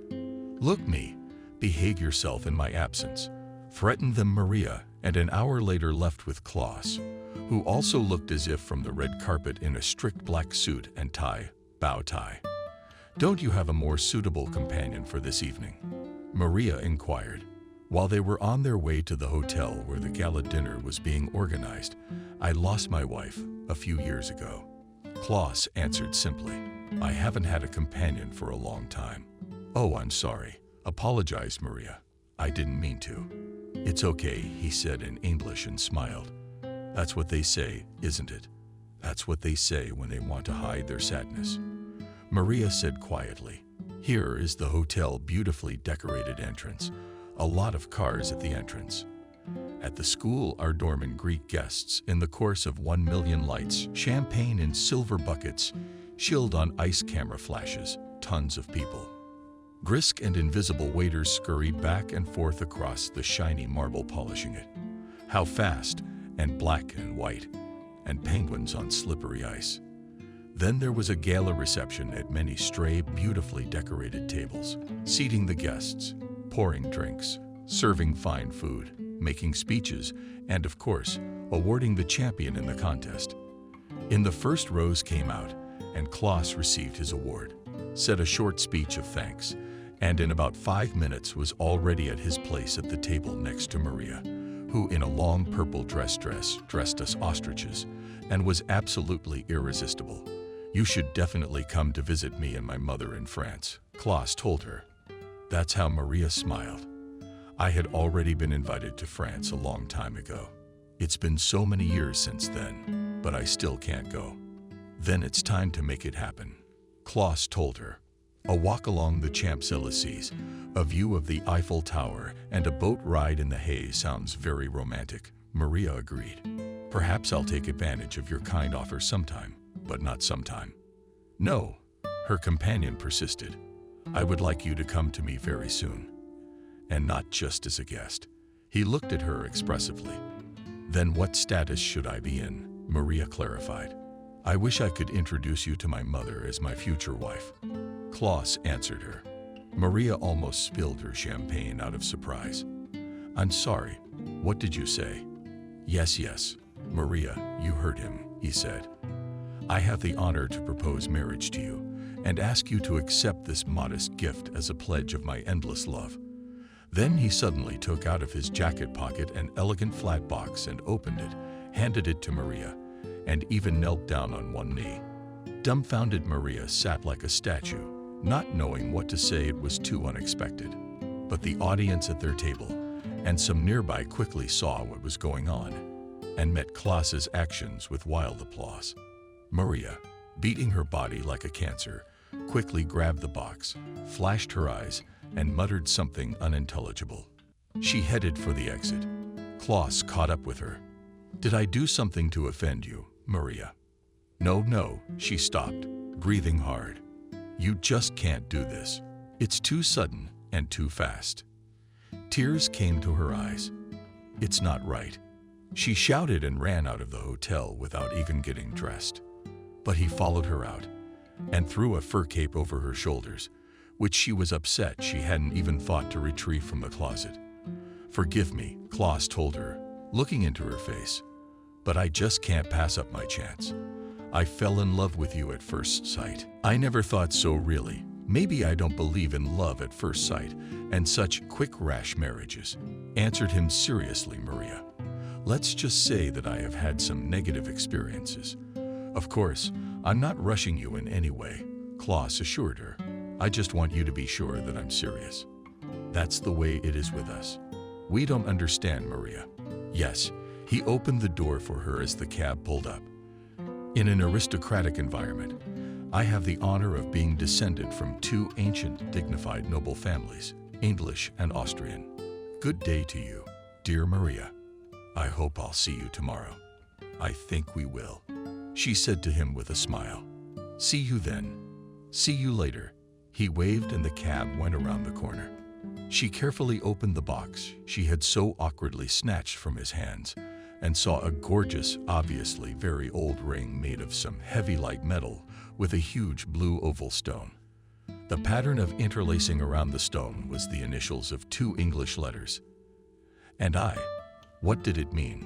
Look me, behave yourself in my absence, threatened them Maria, and an hour later left with Klaus, who also looked as if from the red carpet in a strict black suit and tie, bow tie. Don't you have a more suitable companion for this evening? Maria inquired. While they were on their way to the hotel where the gala dinner was being organized, I lost my wife a few years ago. Klaus answered simply, I haven't had a companion for a long time. Oh, I'm sorry, apologized Maria. I didn't mean to. It's okay, he said in English and smiled. That's what they say, isn't it? That's what they say when they want to hide their sadness. Maria said quietly, here is the hotel beautifully decorated entrance. A lot of cars at the entrance. At the school are dormant Greek guests in the course of 1 million lights, champagne in silver buckets, shielded on ice camera flashes, tons of people. Brisk and invisible waiters scurry back and forth across the shiny marble polishing it. How fast, and black and white, and penguins on slippery ice. Then there was a gala reception at many stray, beautifully decorated tables, seating the guests, pouring drinks, serving fine food, making speeches, and of course, awarding the champion in the contest. In the first rows came out, and Klaus received his award, said a short speech of thanks, and in about 5 minutes was already at his place at the table next to Maria, who in a long purple dressed us ostriches and was absolutely irresistible. "You should definitely come to visit me and my mother in France," Klaus told her. That's how Maria smiled. I had already been invited to France a long time ago. It's been so many years since then, but I still can't go. "Then it's time to make it happen," Klaus told her. "A walk along the Champs-Élysées, a view of the Eiffel Tower, and a boat ride in the haze sounds very romantic," Maria agreed. "Perhaps I'll take advantage of your kind offer sometime, but not sometime." "No," her companion persisted. "I would like you to come to me very soon. And not just as a guest." He looked at her expressively. "Then what status should I be in?" Maria clarified. "I wish I could introduce you to my mother as my future wife," Klaus answered her. Maria almost spilled her champagne out of surprise. "I'm sorry, what did you say?" Yes, Maria, you heard him," he said. "I have the honor to propose marriage to you and ask you to accept this modest gift as a pledge of my endless love." Then he suddenly took out of his jacket pocket an elegant flat box and opened it, handed it to Maria, and even knelt down on one knee. Dumbfounded Maria sat like a statue, not knowing what to say. It was too unexpected. But the audience at their table and some nearby quickly saw what was going on and met Klaus's actions with wild applause. Maria, beating her body like a cancer, quickly grabbed the box, flashed her eyes, and muttered something unintelligible. She headed for the exit. Klaus caught up with her. "Did I do something to offend you, Maria?" No, she stopped, breathing hard. "You just can't do this. It's too sudden and too fast." Tears came to her eyes. "It's not right." She shouted and ran out of the hotel without even getting dressed. But he followed her out and threw a fur cape over her shoulders, which she was upset she hadn't even thought to retrieve from the closet. "Forgive me," Klaus told her, looking into her face, "but I just can't pass up my chance. I fell in love with you at first sight." "I never thought so, really. Maybe I don't believe in love at first sight and such quick, rash marriages," answered him seriously Maria. "Let's just say that I have had some negative experiences. Of course, I'm not rushing you in any way," Klaus assured her. "I just want you to be sure that I'm serious. That's the way it is with us. We don't understand, Maria." Yes, he opened the door for her as the cab pulled up. "In an aristocratic environment, I have the honor of being descended from two ancient, dignified, noble families, English and Austrian. Good day to you, dear Maria. I hope I'll see you tomorrow." "I think we will," she said to him with a smile. "See you then." "See you later." He waved and the cab went around the corner. She carefully opened the box she had so awkwardly snatched from his hands and saw a gorgeous, obviously very old ring made of some heavy light metal with a huge blue oval stone. The pattern of interlacing around the stone was the initials of two English letters. And I. What did it mean?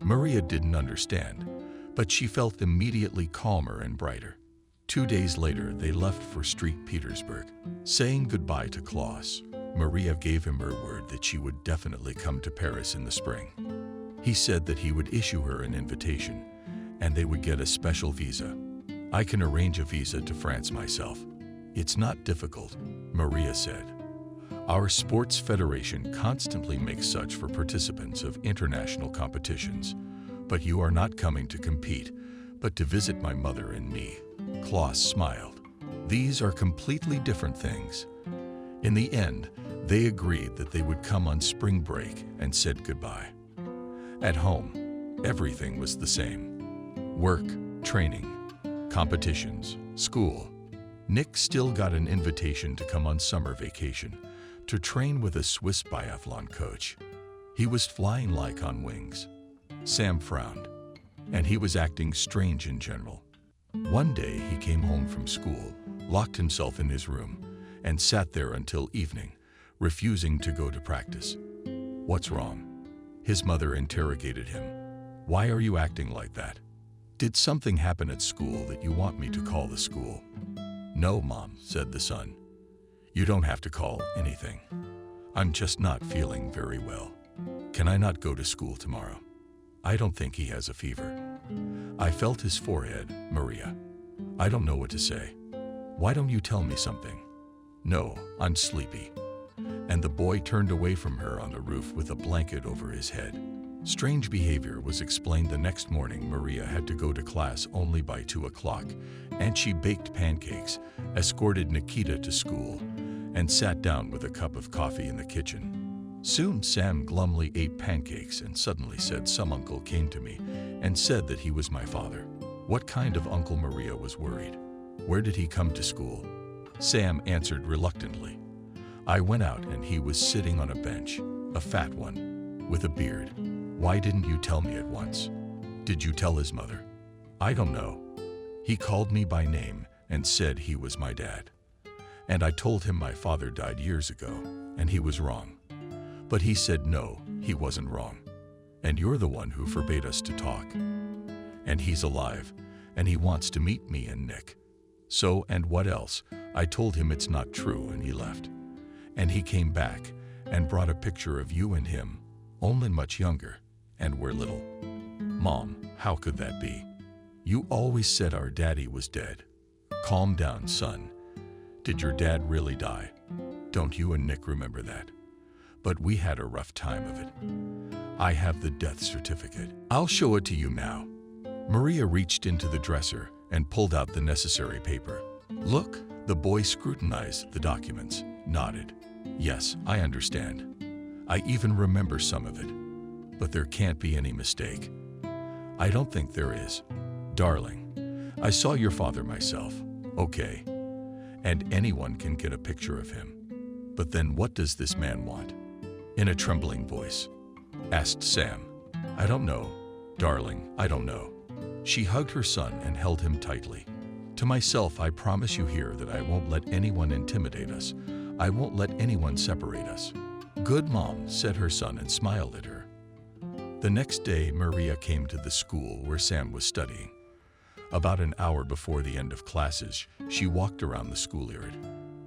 Maria didn't understand, but she felt immediately calmer and brighter. 2 days later, they left for St. Petersburg. Saying goodbye to Klaus, Maria gave him her word that she would definitely come to Paris in the spring. He said that he would issue her an invitation, and they would get a special visa. "I can arrange a visa to France myself. It's not difficult," Maria said. "Our sports federation constantly makes such for participants of international competitions. But you are not coming to compete, but to visit my mother and me." Klaus smiled. These are completely different things. In the end, they agreed that they would come on spring break and said goodbye. At home, everything was the same. Work, training, competitions, school. Nick still got an invitation to come on summer vacation to train with a Swiss biathlon coach. He was flying like on wings. Sam frowned, and he was acting strange in general. One day he came home from school, locked himself in his room, and sat there until evening, refusing to go to practice. "What's wrong?" his mother interrogated him. "Why are you acting like that? Did something happen at school that you want me to call the school?" "No, Mom," said the son. You don't have to call anything. I'm just not feeling very well. Can I not go to school tomorrow? I don't think he has a fever. I felt his forehead, Maria. I don't know what to say. Why don't you tell me something? No, I'm sleepy. And the boy turned away from her on the roof with a blanket over his head. Strange behavior was explained the next morning. Maria had to go to class only by 2 o'clock, and she baked pancakes, escorted Nikita to school, and sat down with a cup of coffee in the kitchen. Soon Sam glumly ate pancakes and suddenly said some uncle came to me and said that he was my father. What kind of uncle? Maria was worried. Where did he come to school? Sam answered reluctantly. I went out and he was sitting on a bench, a fat one, with a beard. Why didn't you tell me at once? Did you tell his mother? I don't know. He called me by name and said he was my dad. And I told him my father died years ago, and he was wrong. But he said no, he wasn't wrong. And you're the one who forbade us to talk. And he's alive, and he wants to meet me and Nick. So, and what else? I told him it's not true, and he left. And he came back and brought a picture of you and him, only much younger, and we're little. Mom, how could that be? You always said our daddy was dead. Calm down, son. Did your dad really die? Don't you and Nick remember that? But we had a rough time of it. I have the death certificate. I'll show it to you now. Maria reached into the dresser and pulled out the necessary paper. Look, the boy scrutinized the documents, nodded. Yes, I understand. I even remember some of it. But there can't be any mistake. I don't think there is. Darling, I saw your father myself. Okay. And anyone can get a picture of him. But then what does this man want? In a trembling voice, asked Sam. I don't know. Darling, I don't know. She hugged her son and held him tightly. To myself, I promise you here that I won't let anyone intimidate us. I won't let anyone separate us. Good mom, said her son and smiled at her. The next day, Maria came to the school where Sam was studying. About an hour before the end of classes, she walked around the schoolyard,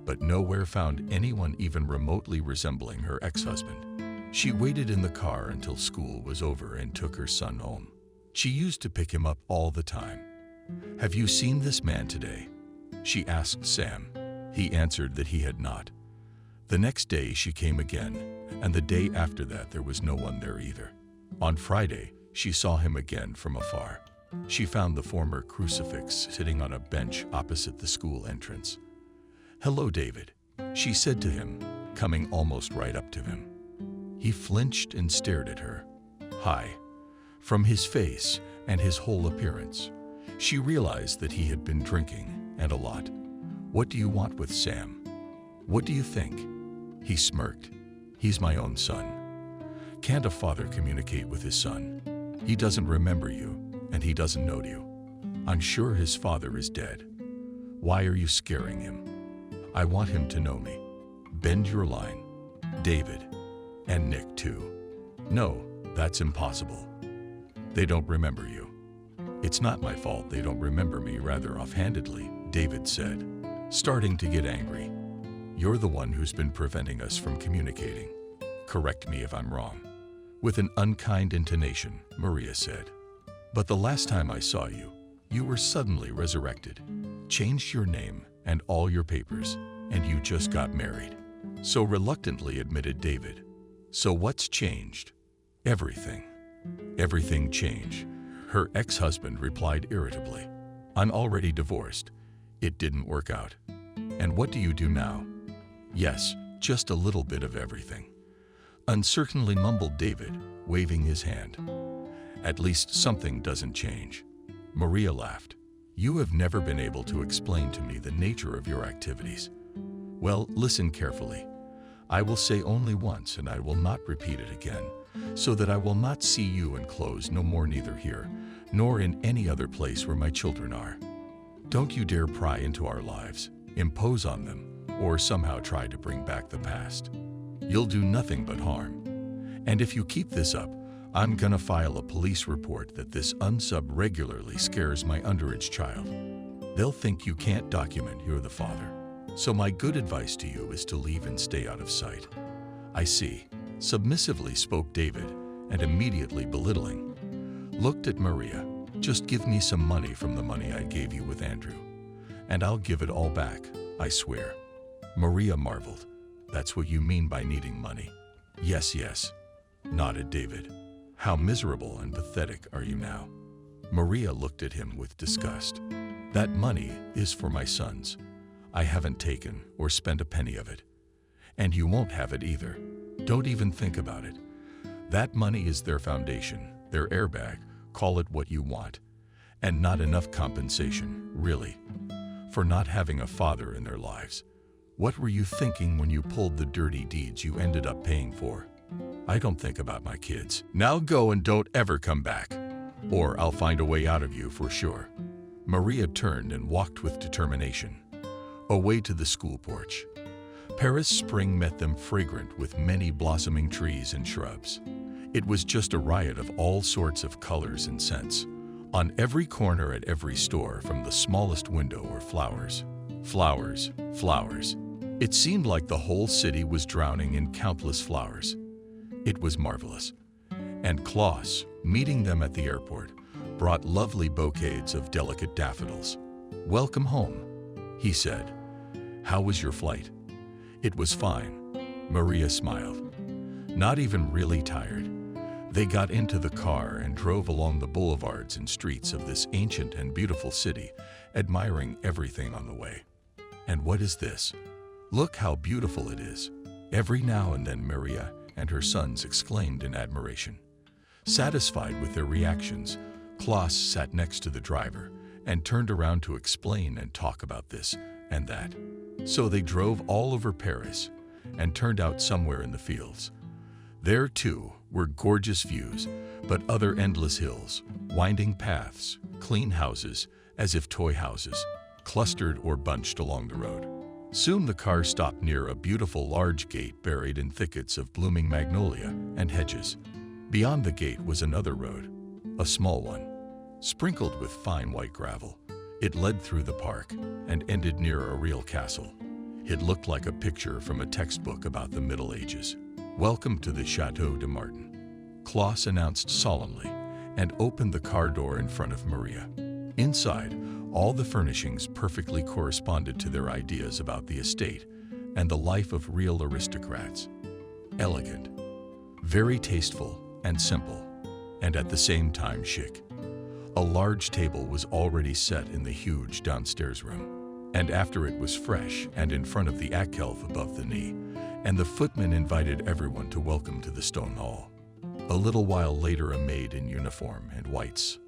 but nowhere found anyone even remotely resembling her ex-husband. She waited in the car until school was over and took her son home. She used to pick him up all the time. Have you seen this man today? She asked Sam. He answered that he had not. The next day she came again, and the day after that there was no one there either. On Friday, she saw him again from afar. She found the former crucifix sitting on a bench opposite the school entrance. Hello, David, she said to him, coming almost right up to him. He flinched and stared at her. Hi. From his face and his whole appearance, she realized that he had been drinking, and a lot. What do you want with Sam? What do you think? He smirked. He's my own son. Can't a father communicate with his son? He doesn't remember you, and he doesn't know you. I'm sure his father is dead. Why are you scaring him? I want him to know me. Bend your line. David. And Nick too. No, that's impossible. They don't remember you. It's not my fault they don't remember me, rather offhandedly, David said, starting to get angry. You're the one who's been preventing us from communicating. Correct me if I'm wrong. With an unkind intonation, Maria said. But the last time I saw you, you were suddenly resurrected, changed your name and all your papers, and you just got married. So reluctantly admitted David. So what's changed? Everything. Everything changed. Her ex-husband replied irritably. I'm already divorced. It didn't work out. And what do you do now? Yes, just a little bit of everything. Uncertainly mumbled David, waving his hand. At least something doesn't change. Maria laughed. You have never been able to explain to me the nature of your activities. Well, listen carefully. I will say only once, and I will not repeat it again, so that I will not see you in clothes no more, neither here, nor in any other place where my children are. Don't you dare pry into our lives, impose on them, or somehow try to bring back the past. You'll do nothing but harm. And if you keep this up, I'm gonna file a police report that this unsub regularly scares my underage child. They'll think you can't document you're the father. So my good advice to you is to leave and stay out of sight." "I see," submissively spoke David, and immediately belittling, looked at Maria. "Just give me some money from the money I gave you with Andrew, and I'll give it all back, I swear." Maria marveled. "That's what you mean by needing money?" Yes, nodded David. "How miserable and pathetic are you now?" Maria looked at him with disgust. "That money is for my sons. I haven't taken or spent a penny of it. And you won't have it either. Don't even think about it. That money is their foundation, their airbag, call it what you want. And not enough compensation, really, for not having a father in their lives. What were you thinking when you pulled the dirty deeds you ended up paying for? I don't think about my kids. Now go and don't ever come back, or I'll find a way out of you for sure." Maria turned and walked with determination away to the school porch. Paris spring met them fragrant with many blossoming trees and shrubs. It was just a riot of all sorts of colors and scents. On every corner at every store, from the smallest window, were flowers. Flowers, flowers. It seemed like the whole city was drowning in countless flowers. It was marvelous. And Klaus, meeting them at the airport, brought lovely bouquets of delicate daffodils. "Welcome home," he said. "How was your flight?" "It was fine." Maria smiled. "Not even really tired." They got into the car and drove along the boulevards and streets of this ancient and beautiful city, admiring everything on the way. "And what is this? Look how beautiful it is." Every now and then Maria and her sons exclaimed in admiration. Satisfied with their reactions, Klaus sat next to the driver and turned around to explain and talk about this and that. So they drove all over Paris and turned out somewhere in the fields. There, too, were gorgeous views, but other endless hills, winding paths, clean houses, as if toy houses, clustered or bunched along the road. Soon the car stopped near a beautiful large gate buried in thickets of blooming magnolia and hedges. Beyond the gate was another road, a small one, sprinkled with fine white gravel. It led through the park and ended near a real castle. It looked like a picture from a textbook about the Middle Ages. "Welcome to the Château de Martin," Klaus announced solemnly, and opened the car door in front of Maria. Inside, all the furnishings perfectly corresponded to their ideas about the estate and the life of real aristocrats. Elegant, very tasteful and simple, and at the same time chic. A large table was already set in the huge downstairs room, and after it was fresh and in front of the alcove above the knee, and the footman invited everyone to welcome to the stone hall. A little while later, a maid in uniform and whites.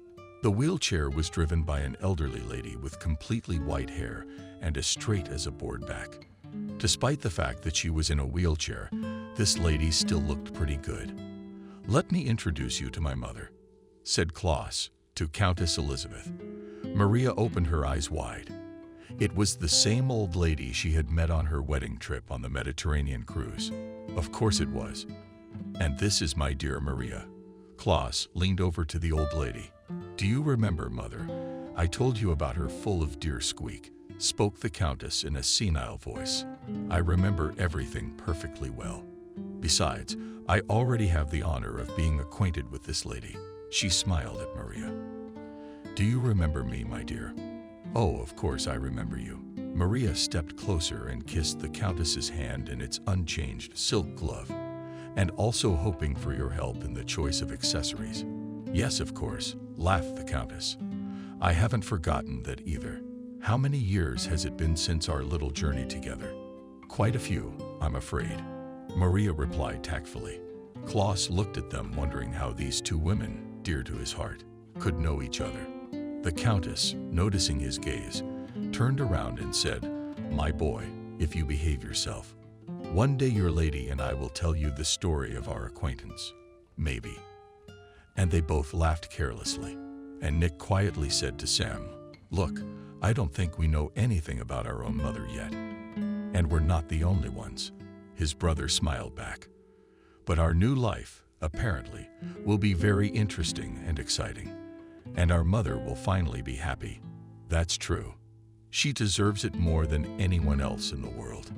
The wheelchair was driven by an elderly lady with completely white hair and as straight as a board back. Despite the fact that she was in a wheelchair, this lady still looked pretty good. "Let me introduce you to my mother," said Klaus to Countess Elizabeth. Maria opened her eyes wide. It was the same old lady she had met on her wedding trip on the Mediterranean cruise. Of course it was. "And this is my dear Maria." Klaus leaned over to the old lady. "Do you remember, Mother? I told you about her full of dear squeak," spoke the Countess in a senile voice. "I remember everything perfectly well. Besides, I already have the honor of being acquainted with this lady." She smiled at Maria. "Do you remember me, my dear?" "Oh, of course I remember you." Maria stepped closer and kissed the Countess's hand in its unchanged silk glove, "and also hoping for your help in the choice of accessories." "Yes, of course," laughed the Countess. "I haven't forgotten that either. How many years has it been since our little journey together?" "Quite a few, I'm afraid," Maria replied tactfully. Klaus looked at them, wondering how these two women, dear to his heart, could know each other. The Countess, noticing his gaze, turned around and said, "My boy, if you behave yourself, one day your lady and I will tell you the story of our acquaintance. Maybe." And they both laughed carelessly, and Nick quietly said to Sam, "Look, I don't think we know anything about our own mother yet. And we're not the only ones." His brother smiled back. "But our new life, apparently, will be very interesting and exciting. And our mother will finally be happy." "That's true. She deserves it more than anyone else in the world.